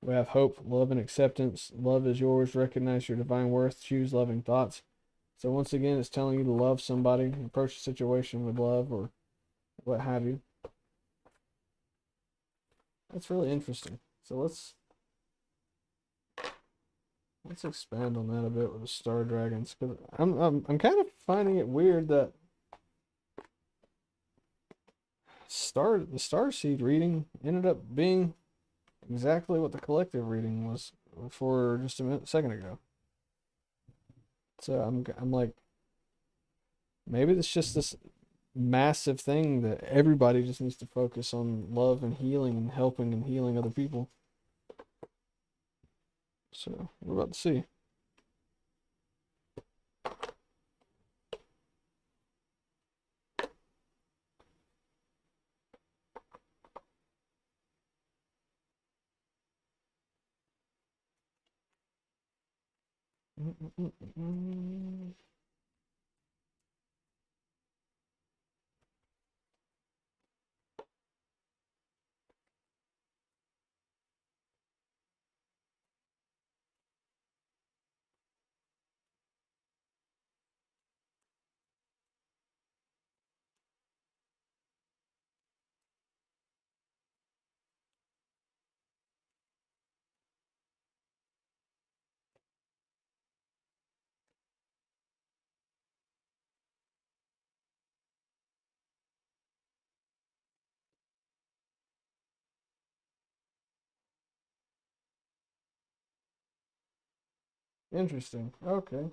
We have hope, love, and acceptance. Love is yours. Recognize your divine worth. Choose loving thoughts. So once again, it's telling you to love somebody, approach the situation with love or what have you. That's really interesting. So let's expand on that a bit with the star dragons, because I'm kind of finding it weird that the star seed reading ended up being exactly what the collective reading was for just a second ago. So I'm like, maybe it's just this massive thing that everybody just needs to focus on love and healing and helping and healing other people. So we're about to see. Interesting. Okay.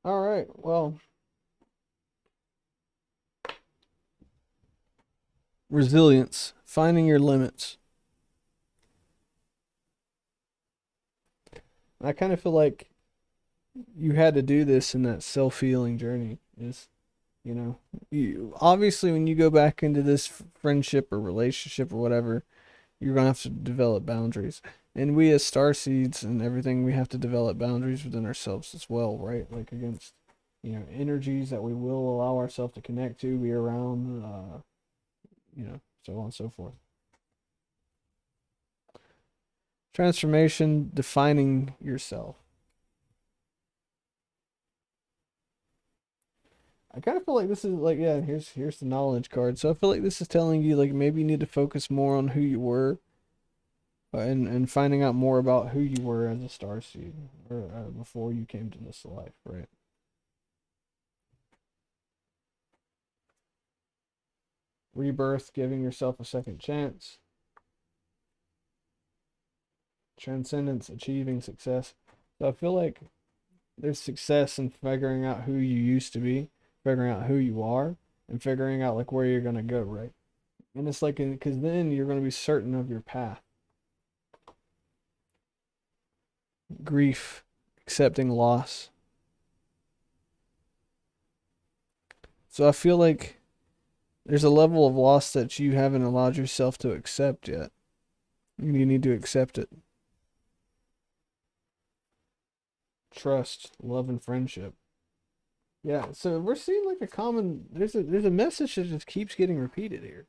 All right. Well, resilience, finding your limits. I kind of feel like you had to do this in that self-healing journey. Is you know, you obviously when you go back into this friendship or relationship or whatever, you're gonna have to develop boundaries. And we as star seeds and everything, we have to develop boundaries within ourselves as well, right? Like against, energies that we will allow ourselves to connect to, be around, so on and so forth. Transformation, defining yourself. I kind of feel like this is like, yeah, here's the knowledge card. So I feel like this is telling you like maybe you need to focus more on who you were, and finding out more about who you were as a star seed, or before you came to this life, right? Rebirth, giving yourself a second chance. Transcendence, achieving success. So I feel like there's success in figuring out who you used to be, figuring out who you are, and figuring out like where you're gonna go, right? And it's like, because then you're gonna be certain of your path. Grief, accepting loss. So I feel like there's a level of loss that you haven't allowed yourself to accept yet. You need to accept it. Trust, love, and friendship. Yeah, so we're seeing like a common, there's a message that just keeps getting repeated here.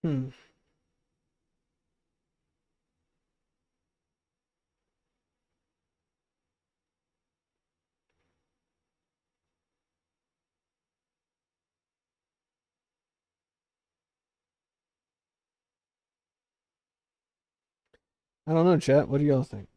Hmm. I don't know, chat. What do y'all think?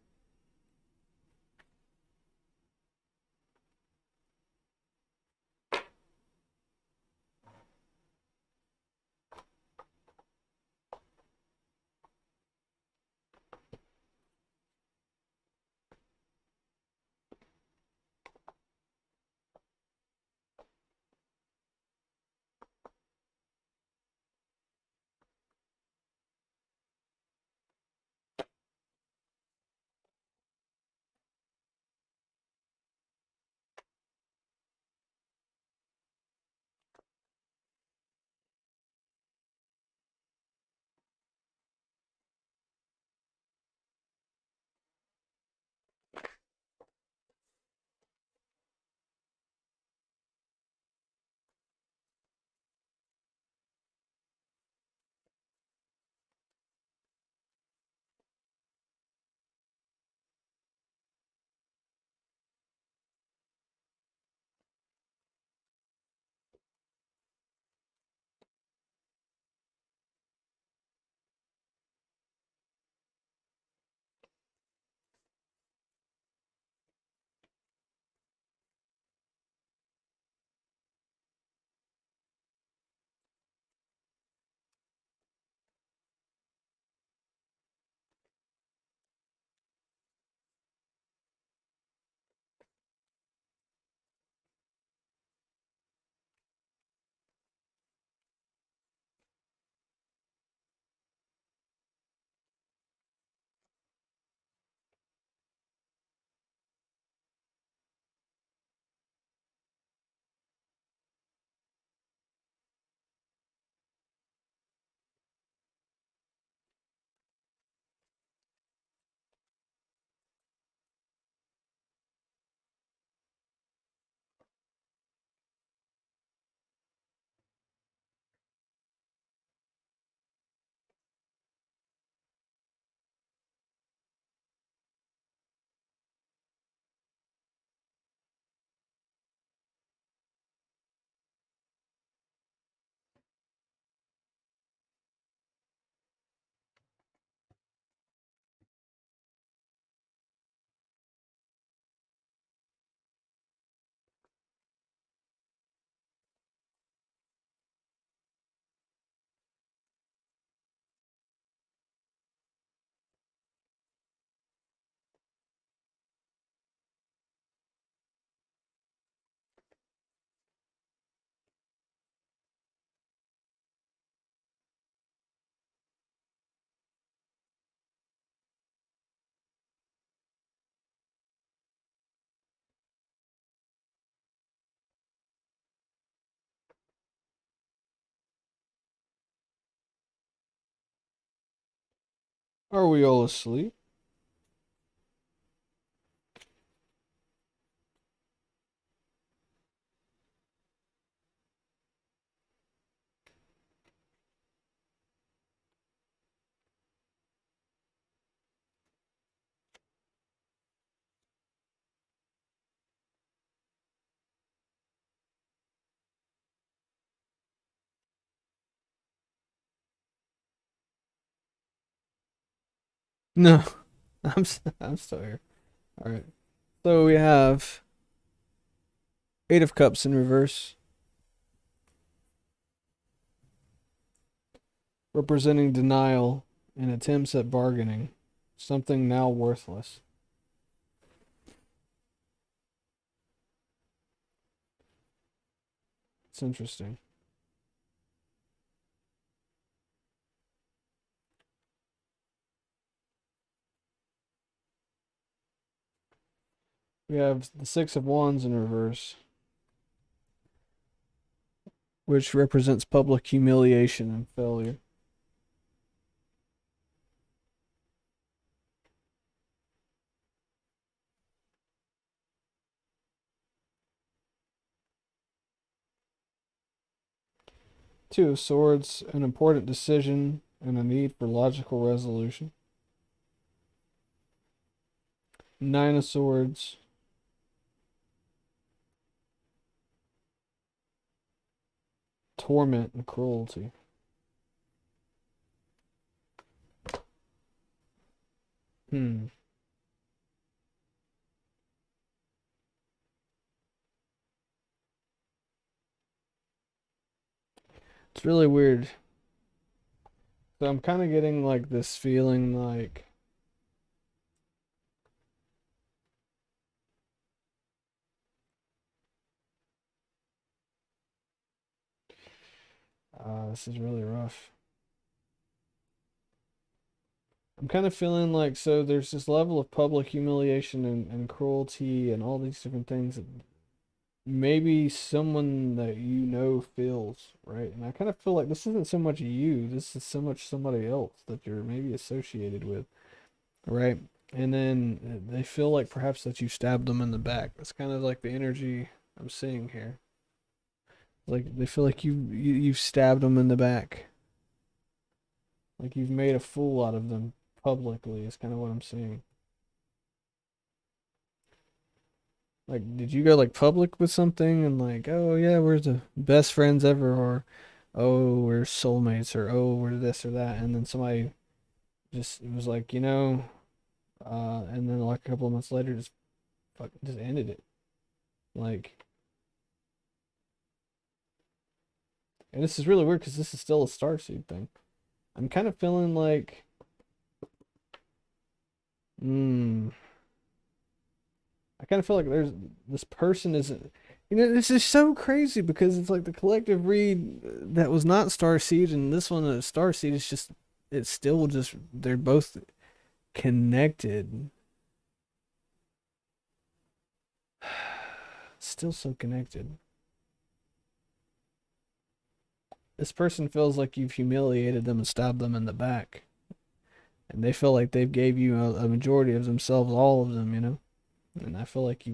Are we all asleep? No, I'm still here. All right. So we have Eight of Cups in reverse, representing denial and attempts at bargaining, something now worthless. It's interesting. We have the Six of Wands in reverse, which represents public humiliation and failure. Two of Swords, an important decision and a need for logical resolution. Nine of Swords, torment and cruelty. Hmm. It's really weird. So I'm kind of getting like this feeling like this is really rough. I'm kind of feeling like so there's this level of public humiliation and cruelty and all these different things that maybe someone that you know feels, right? And I kind of feel like this isn't so much you, this is so much somebody else that you're maybe associated with, right? And then they feel like perhaps that you stabbed them in the back. That's kind of like the energy I'm seeing here. Like they feel like you've stabbed them in the back. Like you've made a fool out of them publicly is kind of what I'm seeing. Like, did you go like public with something and like, oh yeah, we're the best friends ever, or oh we're soulmates, or oh we're this or that, and then somebody just was like, and then like a couple of months later, just fucking just ended it. Like, and this is really weird because this is still a starseed thing. I'm kind of feeling like, hmm, I kind of feel like there's this person isn't. This is so crazy because it's like the collective read that was not Starseed and this one that is Starseed is just it's still just they're both connected. Still so connected. This person feels like you've humiliated them and stabbed them in the back. And they feel like they've gave you a majority of themselves, all of them, And I feel like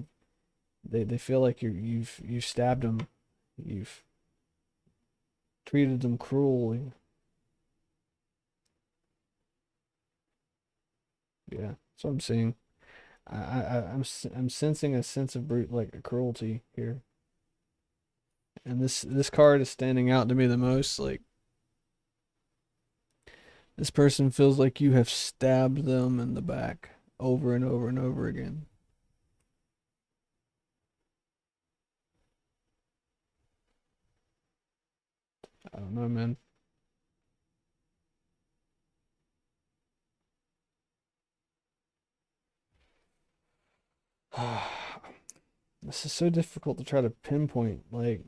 they feel like you've stabbed them. You've treated them cruelly. Yeah, that's what I'm seeing. I'm sensing a sense of like a cruelty here, and this card is standing out to me the most. Like this person feels like you have stabbed them in the back over and over and over again. I don't know, man. This is so difficult to try to pinpoint. Like,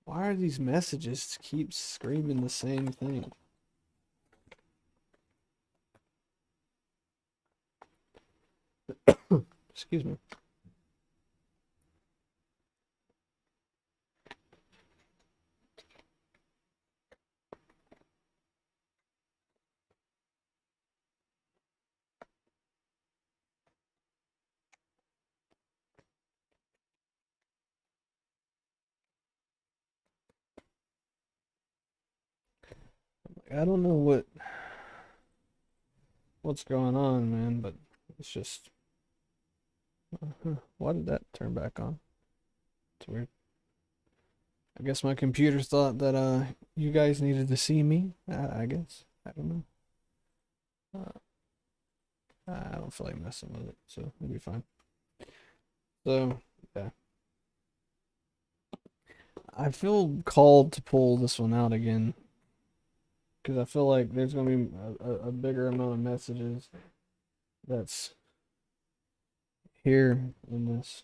why are these messages keep screaming the same thing? Excuse me. I don't know what's going on, man, but it's just why did that turn back on? It's weird. I guess my computer thought that you guys needed to see me. I guess. I don't know. I don't feel like messing with it, so it'll be fine. So, yeah. I feel called to pull this one out again because I feel like there's going to be a bigger amount of messages that's here in this.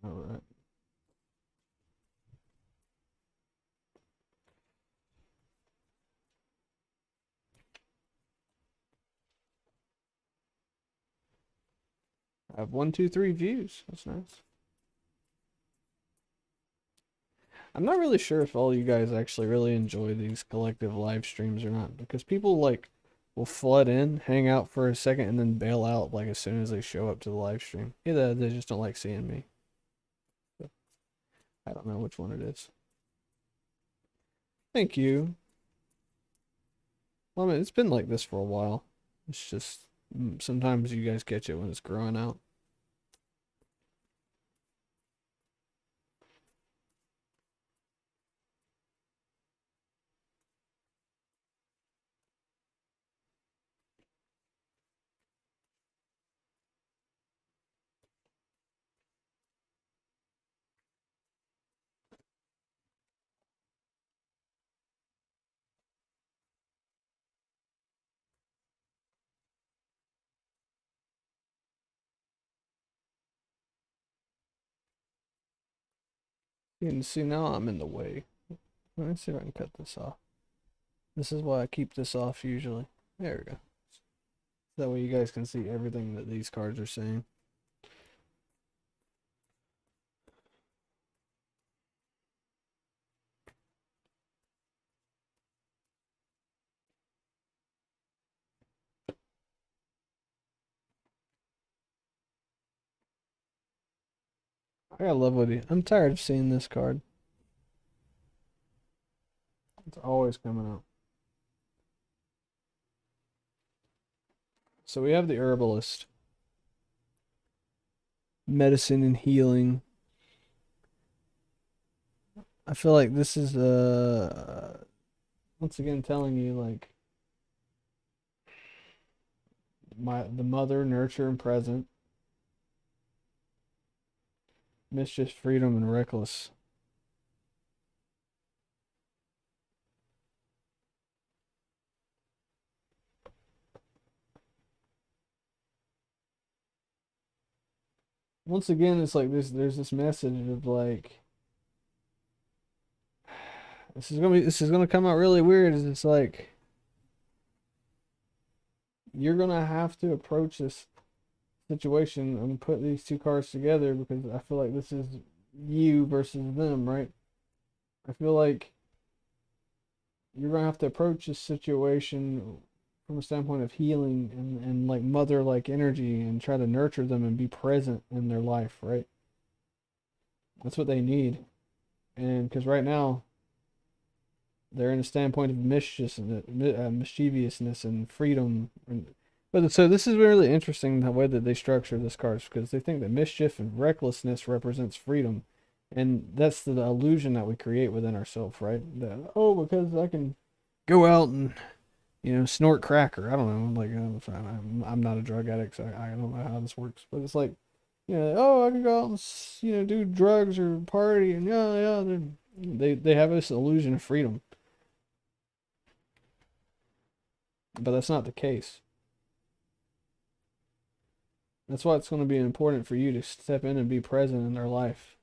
All right. I have 1, 2, 3 views. That's nice. I'm not really sure if all you guys actually really enjoy these collective live streams or not, because people like will flood in, hang out for a second, and then bail out like as soon as they show up to the live stream. Either they just don't like seeing me. So, I don't know which one it is. Thank you. Well, I mean, it's been like this for a while. It's just sometimes you guys catch it when it's growing out. You can see now I'm in the way. Let me see if I can cut this off. This is why I keep this off usually. There we go. That way you guys can see everything that these cards are saying. I gotta love Woody. I'm tired of seeing this card. It's always coming out. So we have the herbalist. Medicine and healing. I feel like this is once again telling you like the mother, nurture and present. Mischief, freedom, and reckless. Once again, it's like there's this message of like this is gonna come out really weird. Is it's like you're gonna have to approach this situation and put these two cards together because I feel like this is you versus them, right? I feel like you're gonna have to approach this situation from a standpoint of healing and like mother like energy and try to nurture them and be present in their life, right? That's what they need. And because right now they're in a standpoint of mischievousness and freedom. But so this is really interesting the way that they structure this card because they think that mischief and recklessness represents freedom. And that's the illusion that we create within ourselves, right? That, oh, because I can go out and snort crack or I don't know, like I'm not a drug addict, so I don't know how this works, but it's like, oh, I can go out and do drugs or party and yeah, they have this illusion of freedom, but that's not the case. That's why it's going to be important for you to step in and be present in their life.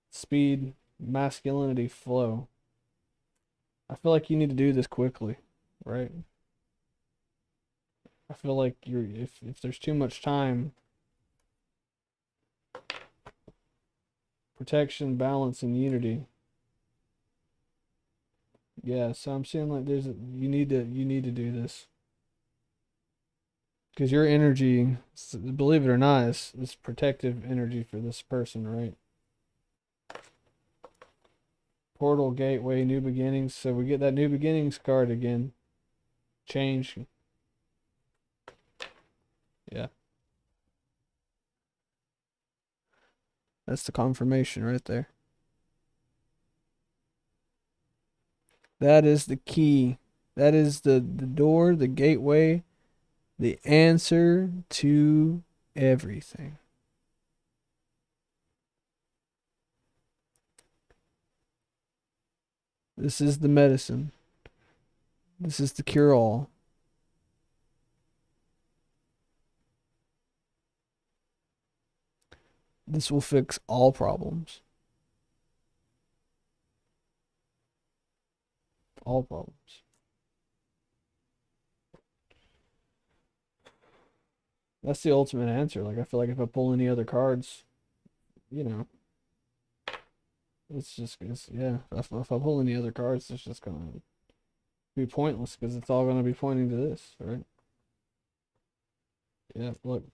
Speed, masculinity, flow. I feel like you need to do this quickly, right? I feel like if there's too much time, protection, balance, and unity. Yeah, so I'm seeing like you need to do this because your energy, believe it or not, is protective energy for this person, right? Portal, gateway, new beginnings. So we get that new beginnings card again. Change. Yeah. That's the confirmation right there. That is the key. That is the door, the gateway, the answer to everything. This is the medicine. This is the cure all. This will fix all problems. All problems. That's the ultimate answer. Like, I feel like if I pull any other cards, you know, yeah. If I pull any other cards, it's just gonna be pointless because it's all gonna be pointing to this, right? Yeah. Look,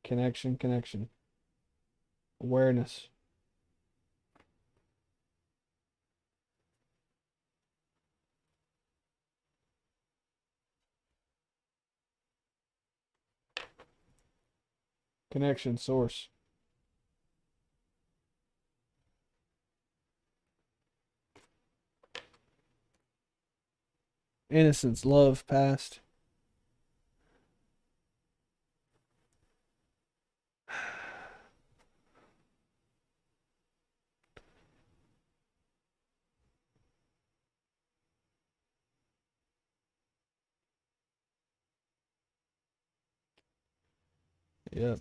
connection, awareness. Connection, source. Innocence, love, past. Yep.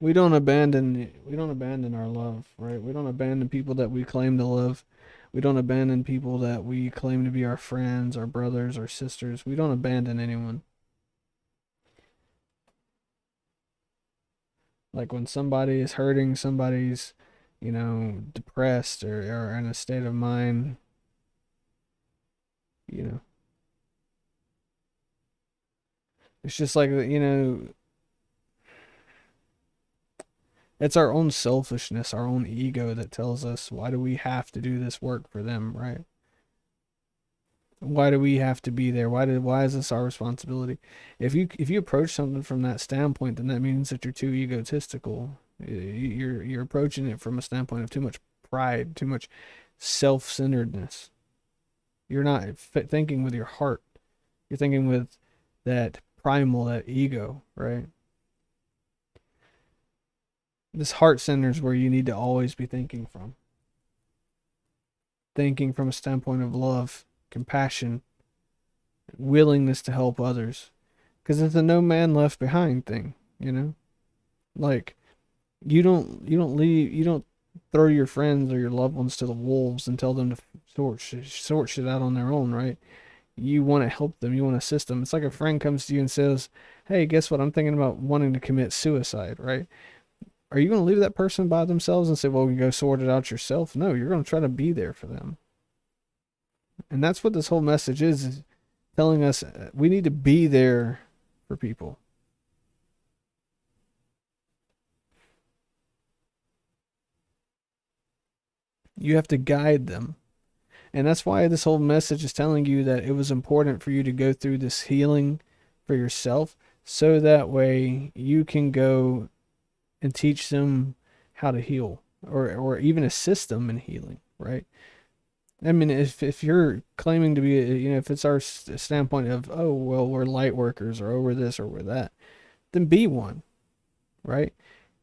We don't abandon our love, right? We don't abandon people that we claim to love. We don't abandon people that we claim to be our friends, our brothers, our sisters. We don't abandon anyone. Like when somebody is hurting, somebody's, depressed or in a state of mind, you know. It's just like, it's our own selfishness, our own ego that tells us why do we have to do this work for them, right? Why do we have to be there? Why is this our responsibility? If you approach something from that standpoint, then that means that you're too egotistical. You're approaching it from a standpoint of too much pride, too much self-centeredness. You're not thinking with your heart. You're thinking with that primal, that ego, right? This heart center is where you need to always be thinking from. Thinking from a standpoint of love, compassion, willingness to help others. Because it's a no man left behind thing, you know? Like you don't throw your friends or your loved ones to the wolves and tell them to sort shit out on their own, right? You want to help them, you want to assist them. It's like a friend comes to you and says, "Hey, guess what? I'm thinking about wanting to commit suicide," right? Are you going to leave that person by themselves and say, "Well, you go sort it out yourself"? No, you're going to try to be there for them. And that's what this whole message is telling us we need to be there for people. You have to guide them. And that's why this whole message is telling you that it was important for you to go through this healing for yourself so that way you can go and teach them how to heal or even assist them in healing, right? I mean, if you're claiming to be, if it's our standpoint of, oh, well, we're light workers or over this or we're that, then be one, right?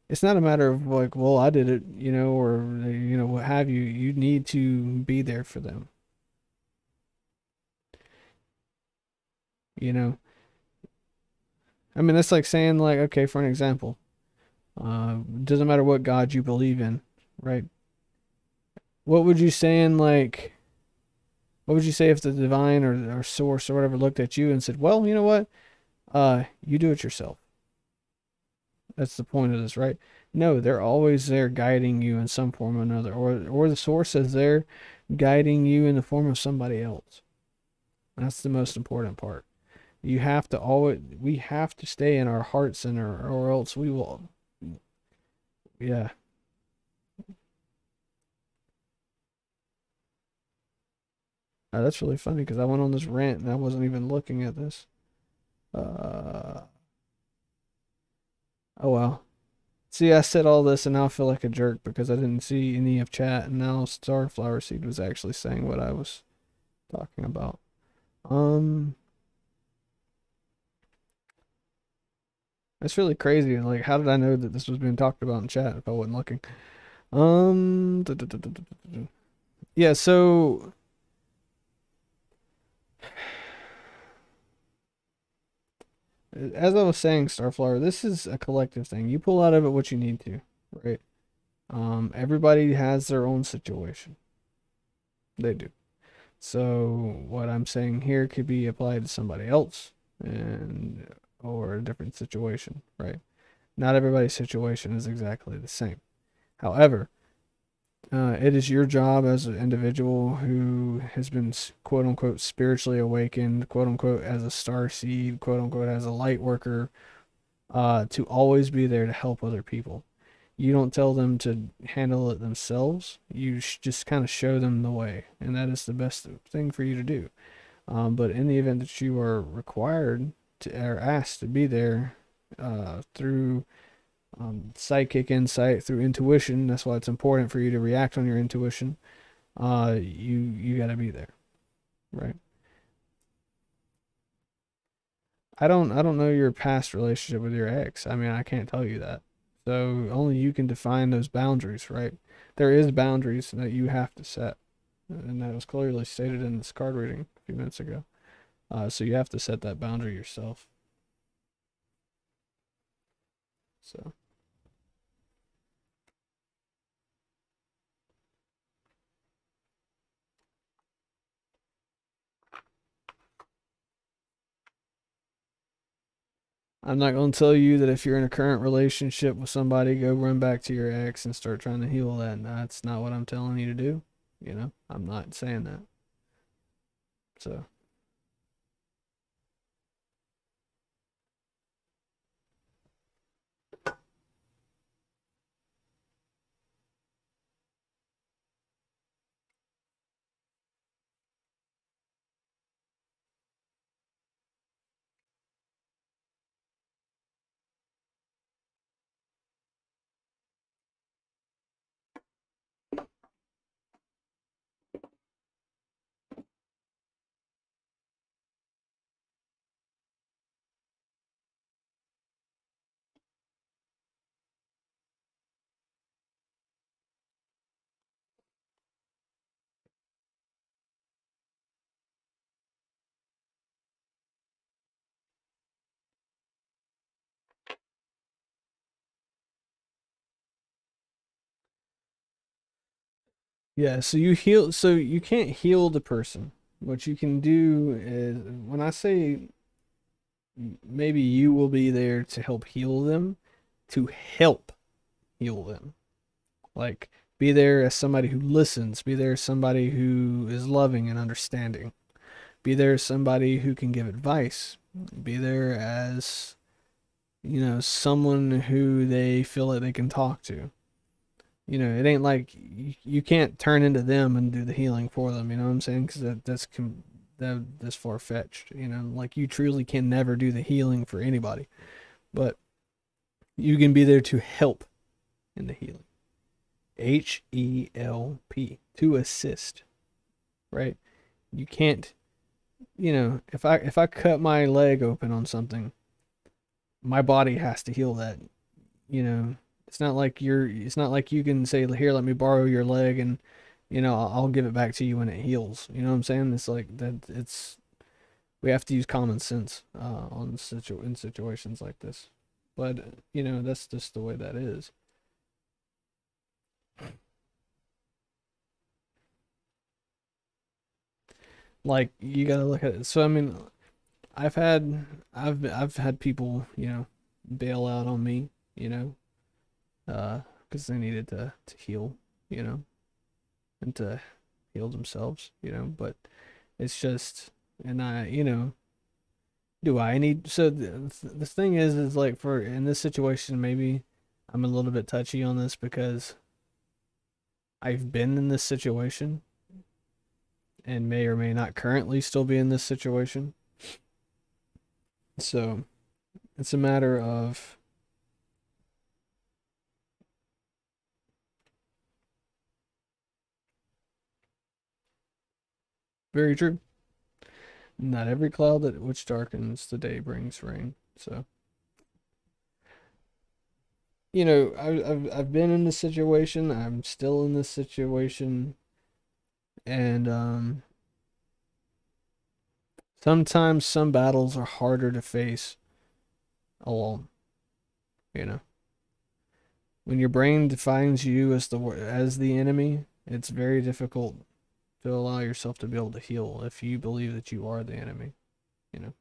It's not a matter of like, well, I did it, or what have you. You need to be there for them. You know, I mean, that's like saying like, okay, for an example, doesn't matter what God you believe in, right? What would you say in like, what would you say if the divine or source or whatever looked at you and said, well, you know what, you do it yourself. That's the point of this, right? No, they're always there guiding you in some form or another, or the source is there guiding you in the form of somebody else. That's the most important part. You have to always, we have to stay in our heart center, or else we will, yeah. That's really funny because I went on this rant and I wasn't even looking at this. Uh, oh well. See, I said all this and now I feel like a jerk because I didn't see any of chat, and now Starflower Seed was actually saying what I was talking about. Um, that's really crazy. Like, how did I know that this was being talked about in chat if I wasn't looking? Um, yeah. So, as I was saying, Starflower, this is a collective thing. You pull out of it what you need to, right? Everybody has their own situation. They do. So what I'm saying here could be applied to somebody else and or a different situation, right? Not everybody's situation is exactly the same. However, it is your job as an individual who has been quote unquote spiritually awakened, quote unquote as a star seed, quote unquote as a light worker, to always be there to help other people. You don't tell them to handle it themselves. You just kind of show them the way, and that is the best thing for you to do. But in the event that you are required to or asked to be there through psychic insight, through intuition, that's why it's important for you to react on your intuition. You got to be there, right? I don't know your past relationship with your ex. I mean, I can't tell you that. So only you can define those boundaries, right? There is boundaries that you have to set, and that was clearly stated in this card reading a few minutes ago. So you have to set that boundary yourself. So I'm not going to tell you that if you're in a current relationship with somebody, go run back to your ex and start trying to heal that. No, that's not what I'm telling you to do. I'm not saying that. So, yeah, so you heal, so you can't heal the person. What you can do is, when I say maybe you will be there to help heal them, to help heal them. Like, be there as somebody who listens, be there as somebody who is loving and understanding, be there as somebody who can give advice, be there as, someone who they feel that they can talk to. It ain't like you can't turn into them and do the healing for them. You know what I'm saying? Because that's far fetched. Like you truly can never do the healing for anybody, but you can be there to help in the healing. HELP, to assist, right? You can't, if I cut my leg open on something, my body has to heal that. You know, It's not like you can say, here, let me borrow your leg, and I'll give it back to you when it heals. You know what I'm saying? It's like that. We have to use common sense in situations like this. But that's just the way that is. Like, you gotta look at it. So I mean, I've had people bail out on me, you know, because they needed to heal, you know, and to heal themselves, But it's just, and do I need? So the thing is like, for in this situation, maybe I'm a little bit touchy on this because I've been in this situation and may or may not currently still be in this situation. So it's a matter of, very true. Not every cloud that which darkens the day brings rain. So I've been in this situation. I'm still in this situation, and sometimes some battles are harder to face alone. You know, when your brain defines you as the enemy, it's very difficult to allow yourself to be able to heal if you believe that you are the enemy. You know.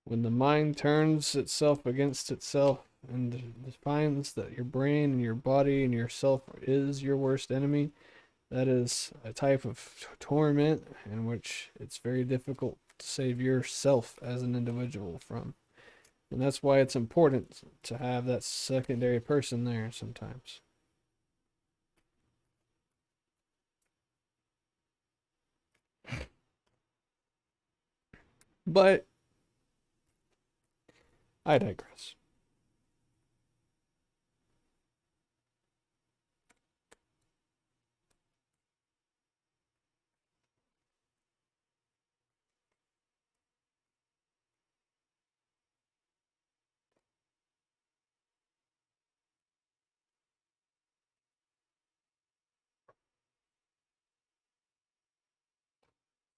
When the mind turns itself against itself and finds that your brain and your body and yourself is your worst enemy, that is a type of torment in which it's very difficult to save yourself as an individual from. And that's why it's important to have that secondary person there sometimes. But I digress.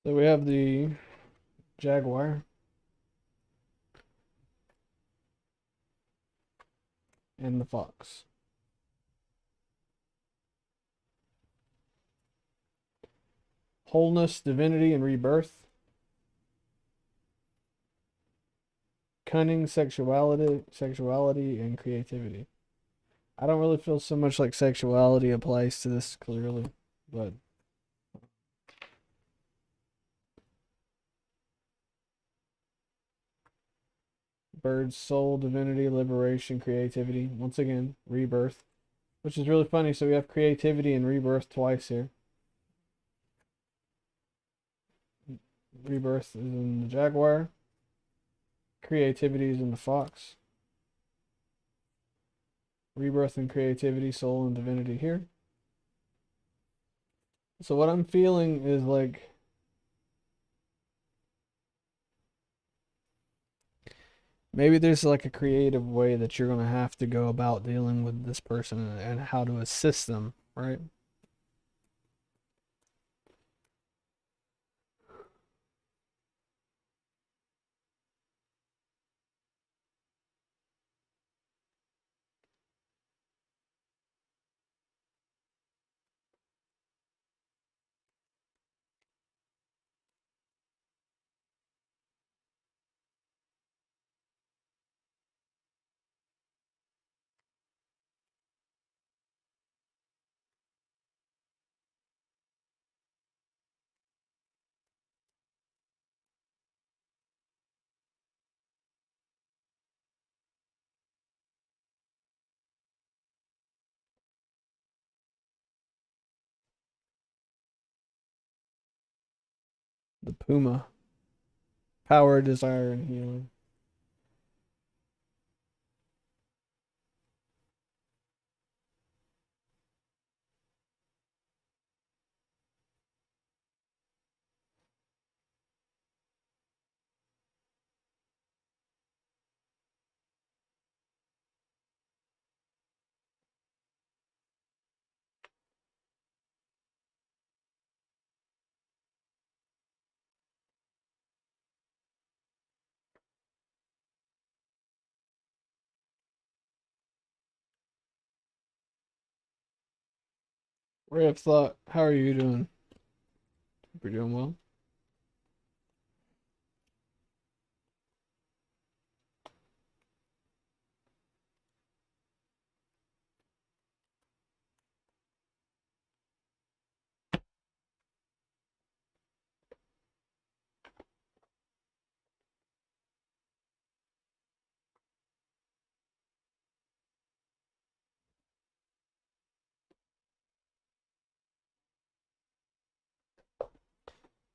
So we have the Jaguar and the Fox. Wholeness, divinity, and rebirth. Cunning, sexuality, and creativity. I don't really feel so much like sexuality applies to this clearly, but Bird's soul, divinity, liberation, creativity. Once again, rebirth, which is really funny. So we have creativity and rebirth twice here. Rebirth is in the Jaguar. Creativity is in the Fox. Rebirth and creativity, soul and divinity here. So what I'm feeling is like, maybe there's like a creative way that you're gonna have to go about dealing with this person and how to assist them, right? The Puma. Power, desire, and healing. Ray of Thought, how are you doing? Hope you're doing well.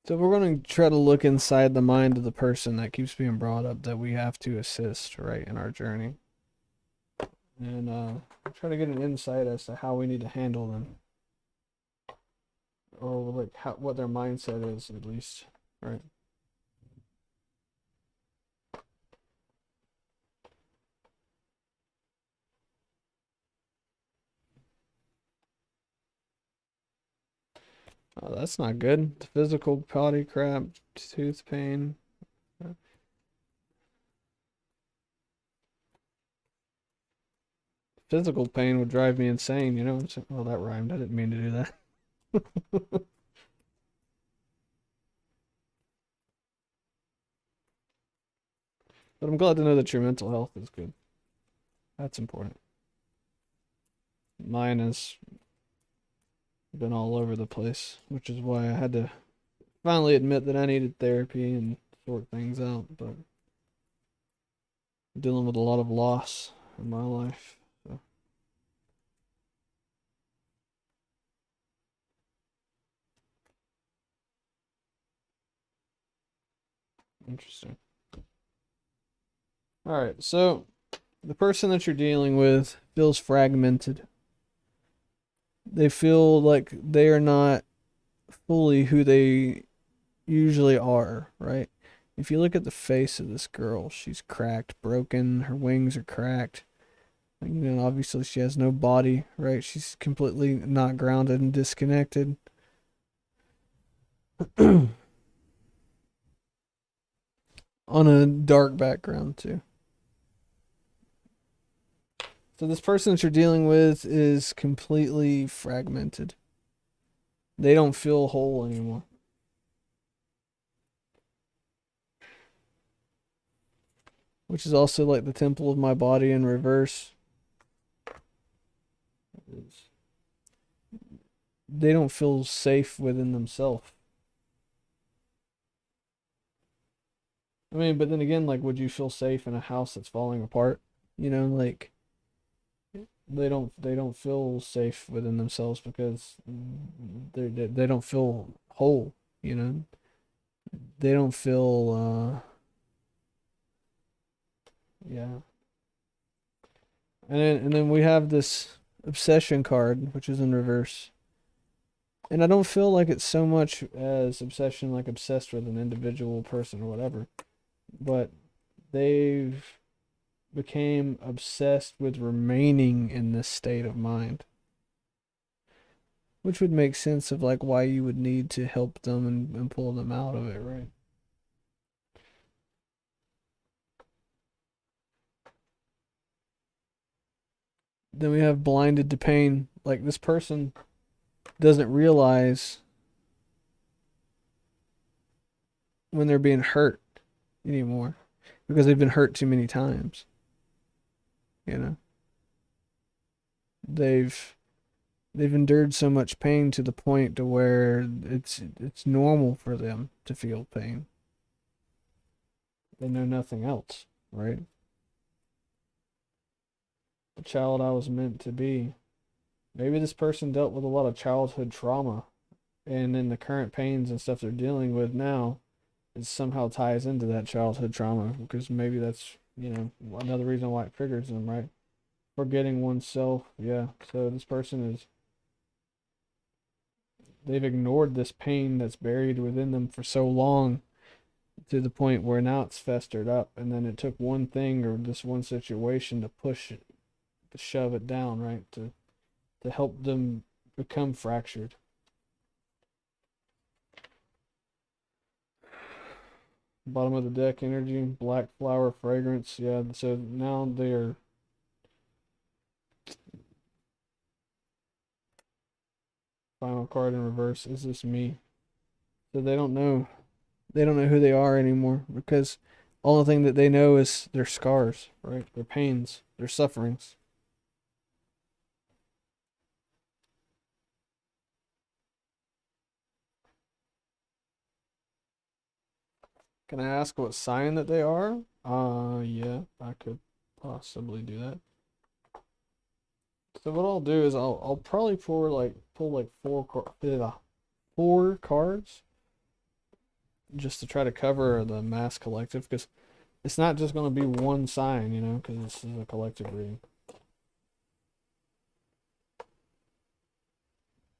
So we're going to try to look inside the mind of the person that keeps being brought up that we have to assist, right, in our journey. And try to get an insight as to how we need to handle them. Or like what their mindset is, at least, right? Oh, that's not good. Physical body crap, tooth pain. Physical pain would drive me insane, you know? Well, that rhymed. I didn't mean to do that. But I'm glad to know that your mental health is good. That's important. Mine has been all over the place, which is why I had to finally admit that I needed therapy and sort things out. But I'm dealing with a lot of loss in my life. So. Interesting. All right, so the person that you're dealing with feels fragmented. They feel like they are not fully who they usually are, right? If you look at the face of this girl, she's cracked, broken, her wings are cracked. You know, obviously she has no body, right? She's completely not grounded and disconnected. On a dark background, too. So this person that you're dealing with is completely fragmented. They don't feel whole anymore. Which is also like the temple of my body in reverse. They don't feel safe within themselves. I mean, but then again, like, would you feel safe in a house that's falling apart? You know, like they don't feel safe within themselves because they don't feel whole. You know, they don't feel yeah. And then we have this obsession card, which is in reverse. And I don't feel like it's so much as obsession, like obsessed with an individual person or whatever, but they've became obsessed with remaining in this state of mind, which would make sense of like why you would need to help them and pull them out of it, right? Then we have blinded to pain. Like this person doesn't realize when they're being hurt anymore because they've been hurt too many times. You know, they've they've endured so much pain to the point to where it's normal for them to feel pain. They know nothing else, right? The child I was meant to be. Maybe this person dealt with a lot of childhood trauma, and in the current pains and stuff they're dealing with now, it somehow ties into that childhood trauma because maybe that's, another reason why it triggers them, right? Forgetting oneself. Yeah. So this person they've ignored this pain that's buried within them for so long to the point where now it's festered up. And then it took one thing or this one situation to push it, to shove it down, right? To help them become fractured. Bottom of the deck energy, black flower fragrance. Yeah, so now they're final card in reverse. Is this me? So they don't know. They don't know who they are anymore because all the thing that they know is their scars, right? Their pains, their sufferings. Can I ask what sign that they are? Yeah, I could possibly do that. So what I'll do is I'll probably pull like four cards just to try to cover the mass collective because it's not just going to be one sign, because this is a collective reading.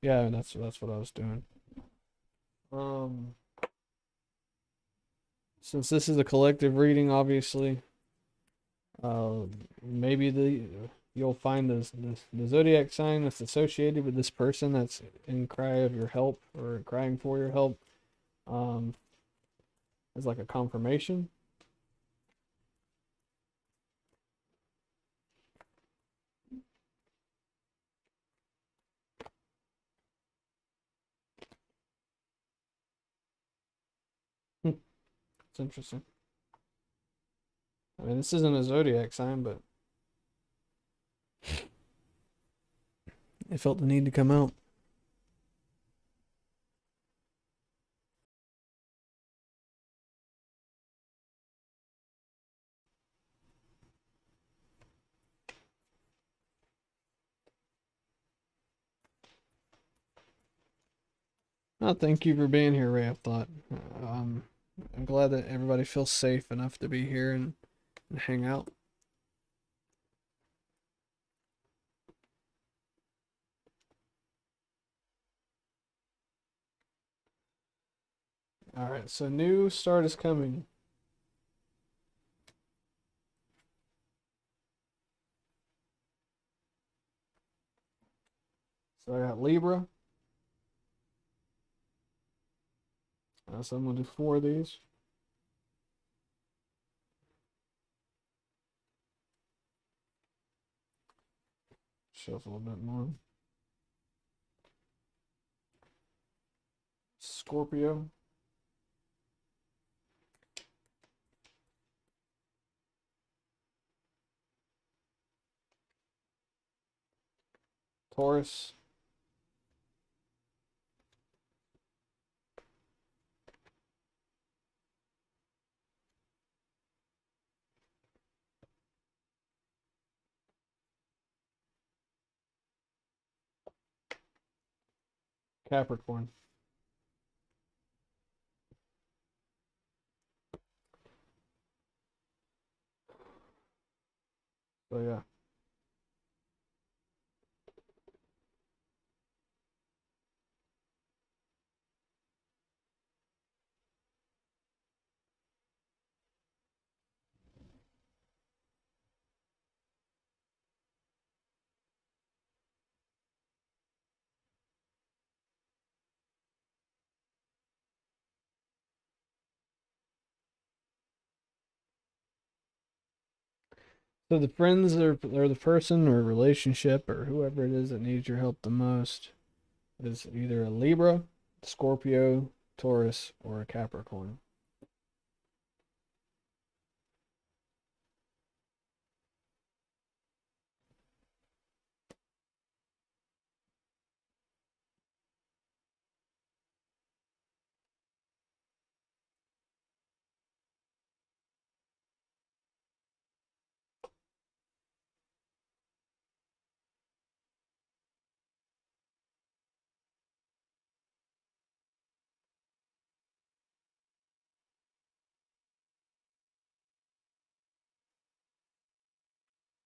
Yeah, that's what I was doing. Um, since this is a collective reading, obviously, uh, maybe you'll find the zodiac sign that's associated with this person that's in cry of your help or crying for your help, um, as like a confirmation. It's interesting. I mean, this isn't a zodiac sign, but it felt the need to come out. Oh, thank you for being here, Ray of Thought. Um, I'm glad that everybody feels safe enough to be here and hang out. All right, so new start is coming. So I got Libra. So I'm gonna do four of these. Shuffle a bit more. Scorpio. Taurus. Capricorn. So yeah. So the friends or the person or relationship or whoever it is that needs your help the most is either a Libra, Scorpio, Taurus, or a Capricorn.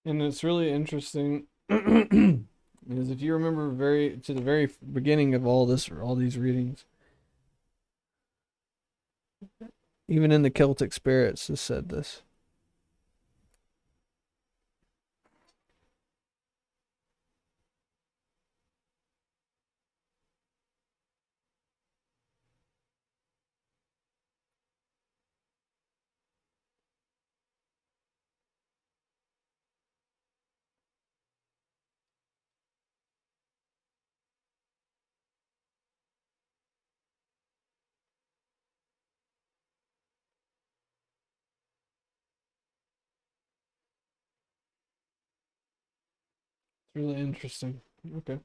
And it's really interesting because if you remember very to the very beginning of all this, all these readings, even in the Celtic spirits, has said this. It's really interesting. Okay.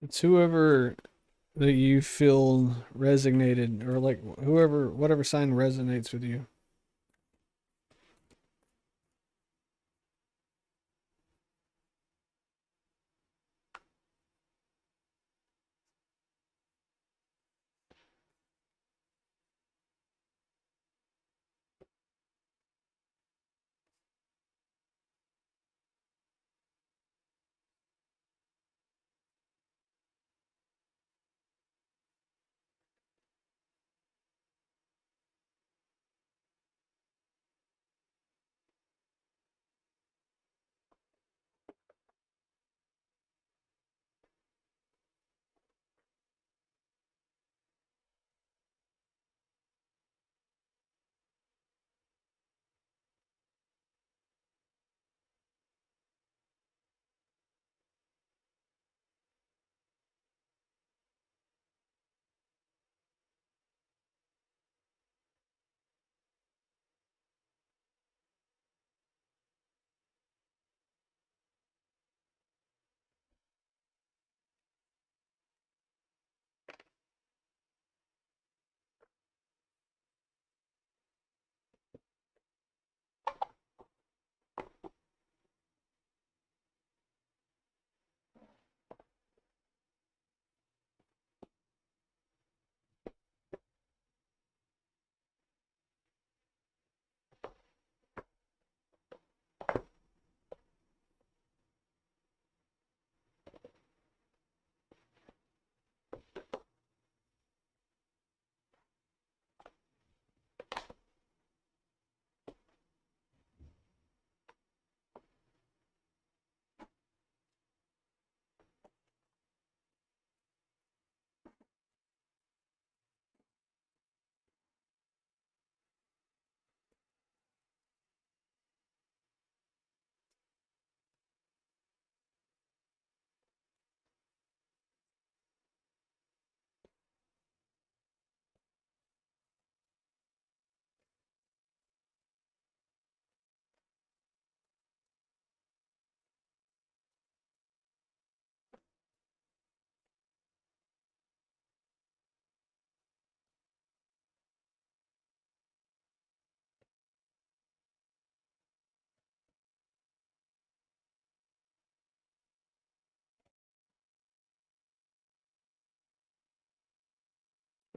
It's whoever that you feel resonated, or like whoever, whatever sign resonates with you.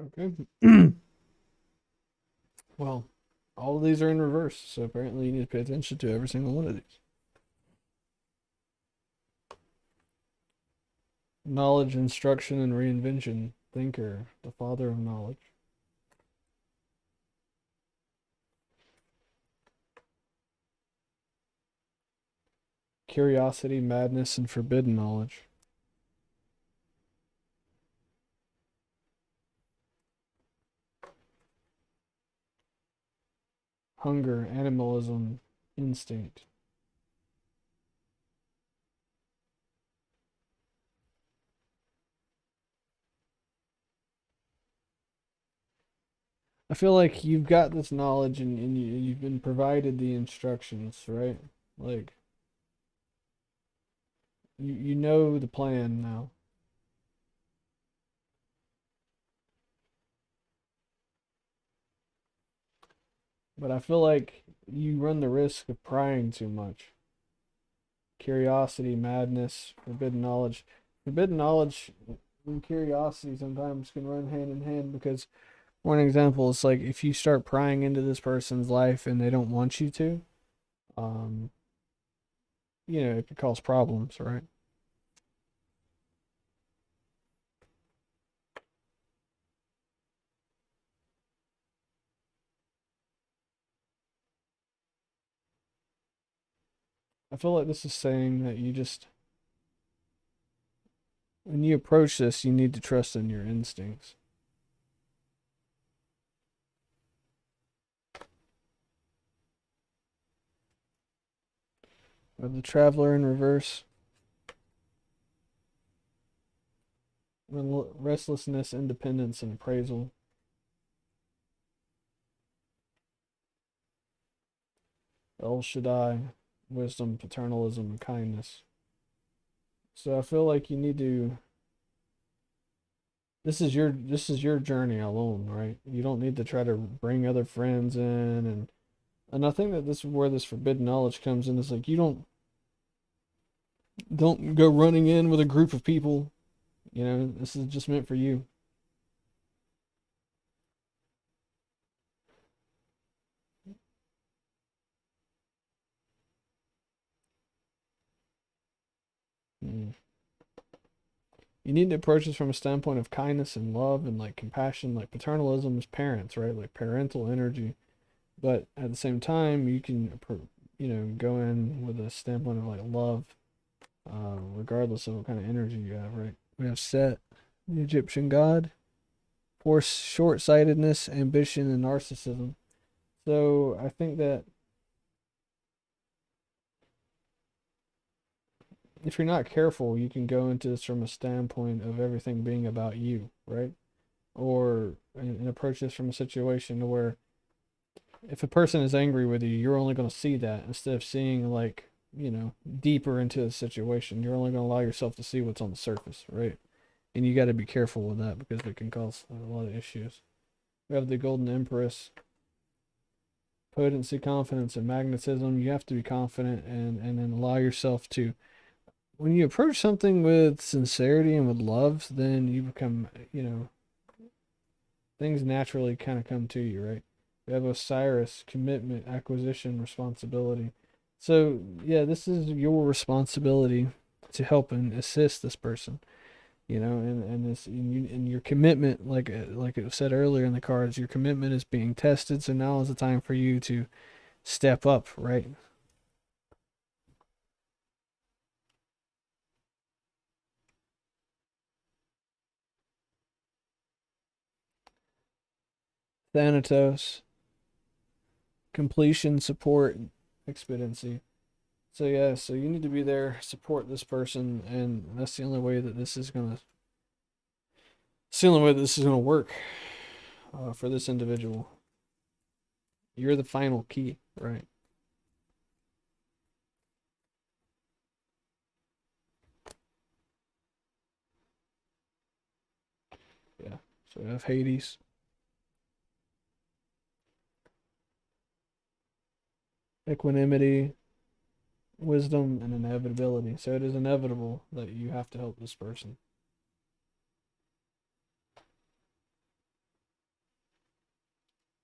Okay. Well, all of these are in reverse, so apparently you need to pay attention to every single one of these. Knowledge, instruction, and reinvention. Thinker, the father of knowledge. Curiosity, madness, and forbidden knowledge. Hunger, animalism, instinct. I feel like you've got this knowledge and you've been provided the instructions, right? Like you know the plan now. But I feel like you run the risk of prying too much. Curiosity, madness, forbidden knowledge. Forbidden knowledge and curiosity sometimes can run hand in hand because one example is like if you start prying into this person's life and they don't want you to, um, it could cause problems, right? I feel like this is saying that when you approach this, you need to trust in your instincts. Of the traveler in reverse, restlessness, independence, and appraisal. El Shaddai, wisdom, paternalism, and kindness. So I feel like you need to. This is your journey alone, right? You don't need to try to bring other friends in, and I think that this is where this forbidden knowledge comes in. Is like you don't go running in with a group of people. This is just meant for you. Mm. You need to approach this from a standpoint of kindness and love and like compassion. Like paternalism is parents, right? Like parental energy. But at the same time, you can, go in with a standpoint of like love, regardless of what kind of energy you have, right? We have Set, the Egyptian god, for short-sightedness, ambition, and narcissism. So I think that if you're not careful, you can go into this from a standpoint of everything being about you, right? Or and approach this from a situation where if a person is angry with you, you're only going to see that instead of seeing like, deeper into the situation. You're only going to allow yourself to see what's on the surface, right? And you got to be careful with that because it can cause a lot of issues. We have the Golden Empress, potency, confidence, and magnetism. You have to be confident and then allow yourself to. When you approach something with sincerity and with love, then you become, things naturally kind of come to you, right? We have Osiris, commitment, acquisition, responsibility. So, yeah, this is your responsibility to help and assist this person, and your commitment, like it was said earlier in the cards, your commitment is being tested. So now is the time for you to step up, right? Thanatos, completion, support, expediency. So yeah, so you need to be there, support this person, and that's the only way that this is gonna. It's the only way that this is gonna work for this individual. You're the final key, right? Yeah. So we have Hades, equanimity, wisdom, and inevitability. So it is inevitable that you have to help this person.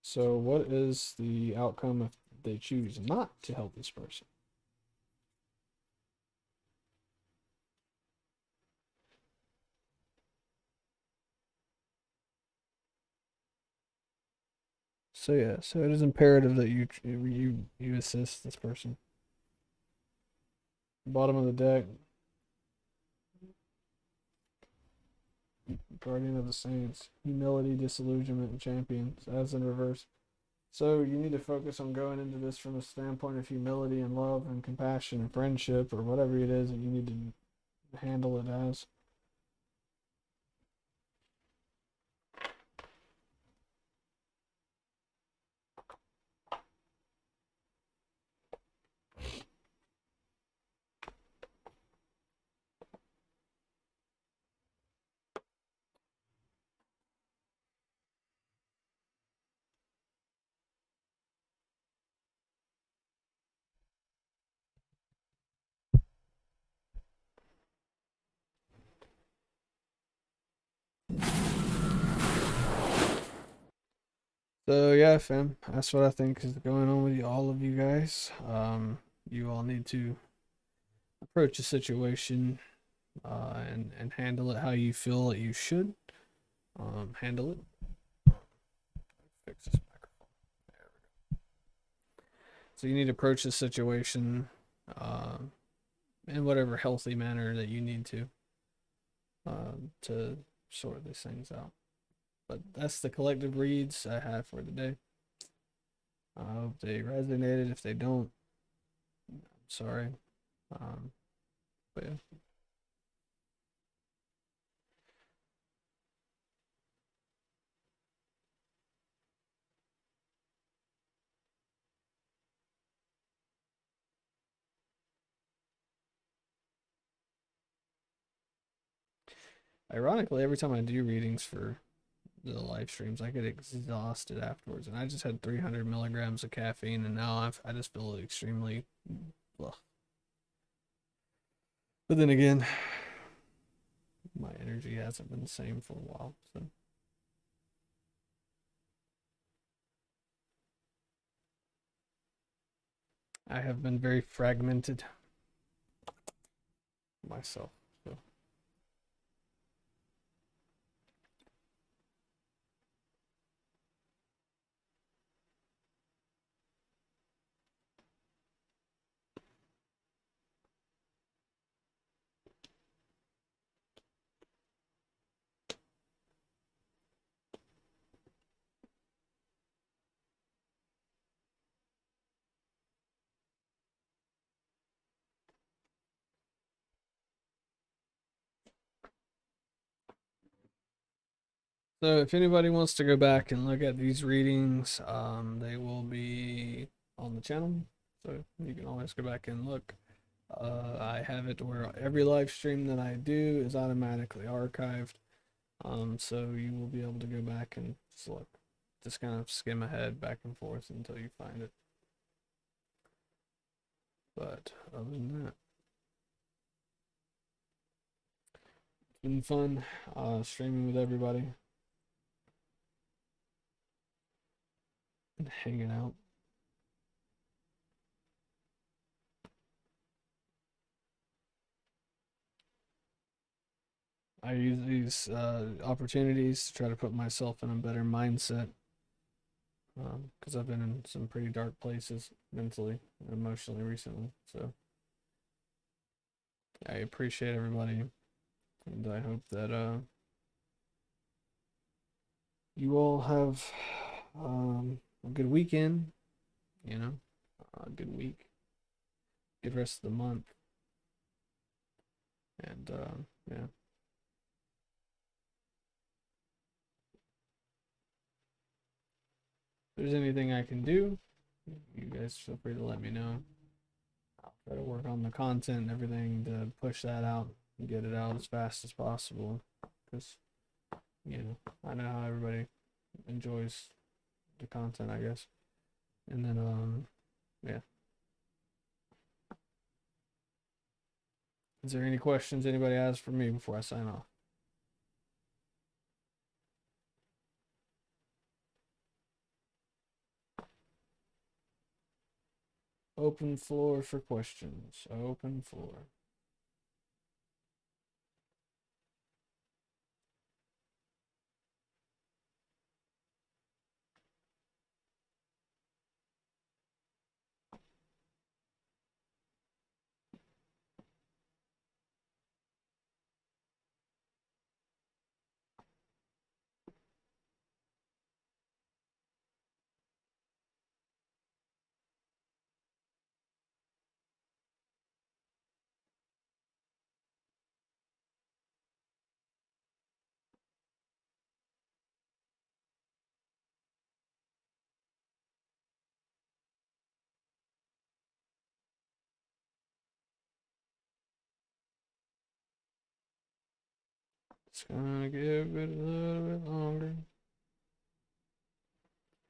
So what is the outcome if they choose not to help this person? So yeah, so it is imperative that you assist this person. Bottom of the deck, Guardian of the Saints, humility, disillusionment, and champions, as in reverse. So you need to focus on going into this from a standpoint of humility and love and compassion and friendship or whatever it is that you need to handle it as. So yeah, fam, that's what I think is going on with all of you guys. You all need to approach a situation and handle it how you feel that you should handle it. Fix this microphone. There we go. So you need to approach the situation in whatever healthy manner that you need to sort these things out. But that's the collective reads I have for the day. I hope they resonated. If they don't, I'm sorry. But yeah. Ironically, every time I do readings for the live streams, I get exhausted afterwards, and I just had 300 milligrams of caffeine, and now I just feel extremely. Ugh. But then again, my energy hasn't been the same for a while, so. I have been very fragmented myself. So. So if anybody wants to go back and look at these readings, they will be on the channel. So you can always go back and look. I have it where every live stream that I do is automatically archived. So you will be able to go back and just look, just kind of skim ahead back and forth until you find it. But other than that, it's been fun streaming with everybody and hanging out. I use these opportunities to try to put myself in a better mindset because I've been in some pretty dark places mentally and emotionally recently. So I appreciate everybody, and I hope that you all have a good weekend, you know, a good week, good rest of the month, and yeah. If there's anything I can do, you guys feel free to let me know. I'll try to work on the content and everything to push that out and get it out as fast as possible. Because, you know, I know how everybody enjoys the content, I guess. And then, yeah. Is there any questions anybody has for me before I sign off? Open floor for questions. Open floor. It's gonna give it a little bit longer.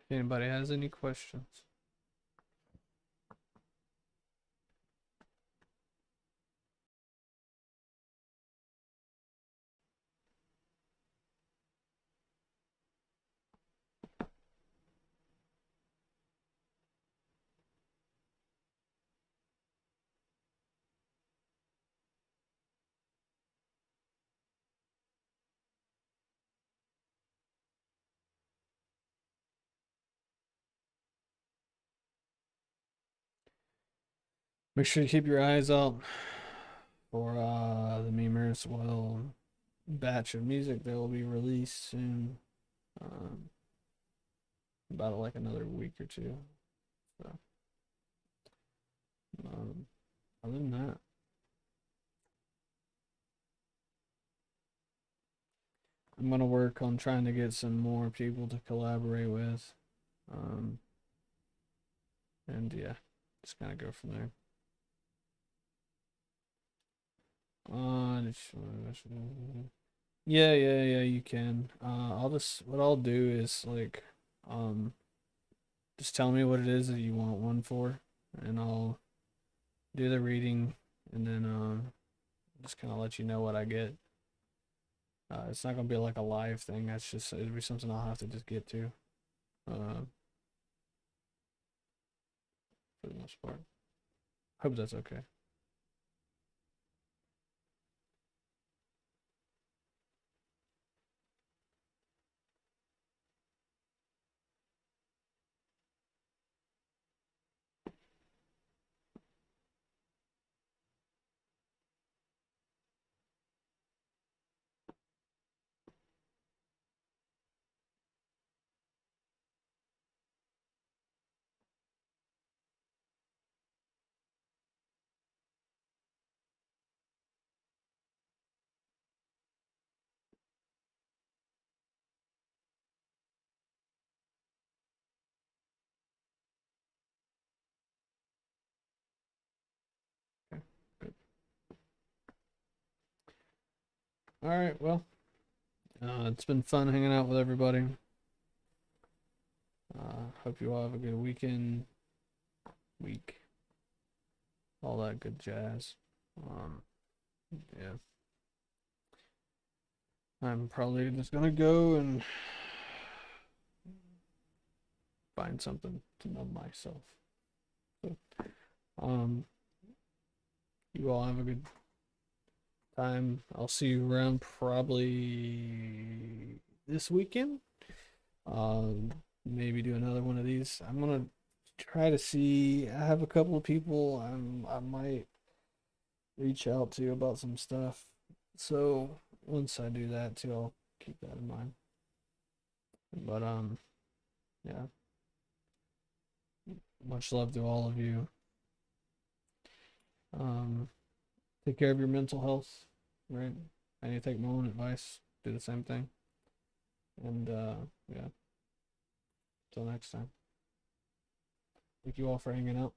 If anybody has any questions. Make sure you keep your eyes out for the Memers Well batch of music that will be released soon. Um, about like another week or two. So, um, other than that, I'm gonna work on trying to get some more people to collaborate with. Um, and yeah, just kind of go from there. Yeah, you can. What I'll do is like, um, just tell me what it is that you want one for, and I'll do the reading, and then just kind of let you know what I get. It's not gonna be like a live thing. That's just it'll be something I'll have to just get to, uh, for the most part. Hope that's okay. Okay, good. All right, well, it's been fun hanging out with everybody. Hope you all have a good weekend, week, all that good jazz. Um, yeah, I'm probably just gonna go and find something to numb myself. So, um, you all have a good time. I'll see you around probably this weekend. Maybe do another one of these. I'm gonna try to see. I have a couple of people I might reach out to about some stuff. So once I do that too, I'll keep that in mind. But yeah. Much love to all of you. Um, take care of your mental health, right? I need to take my own advice. Do the same thing. And yeah. Till next time. Thank you all for hanging out.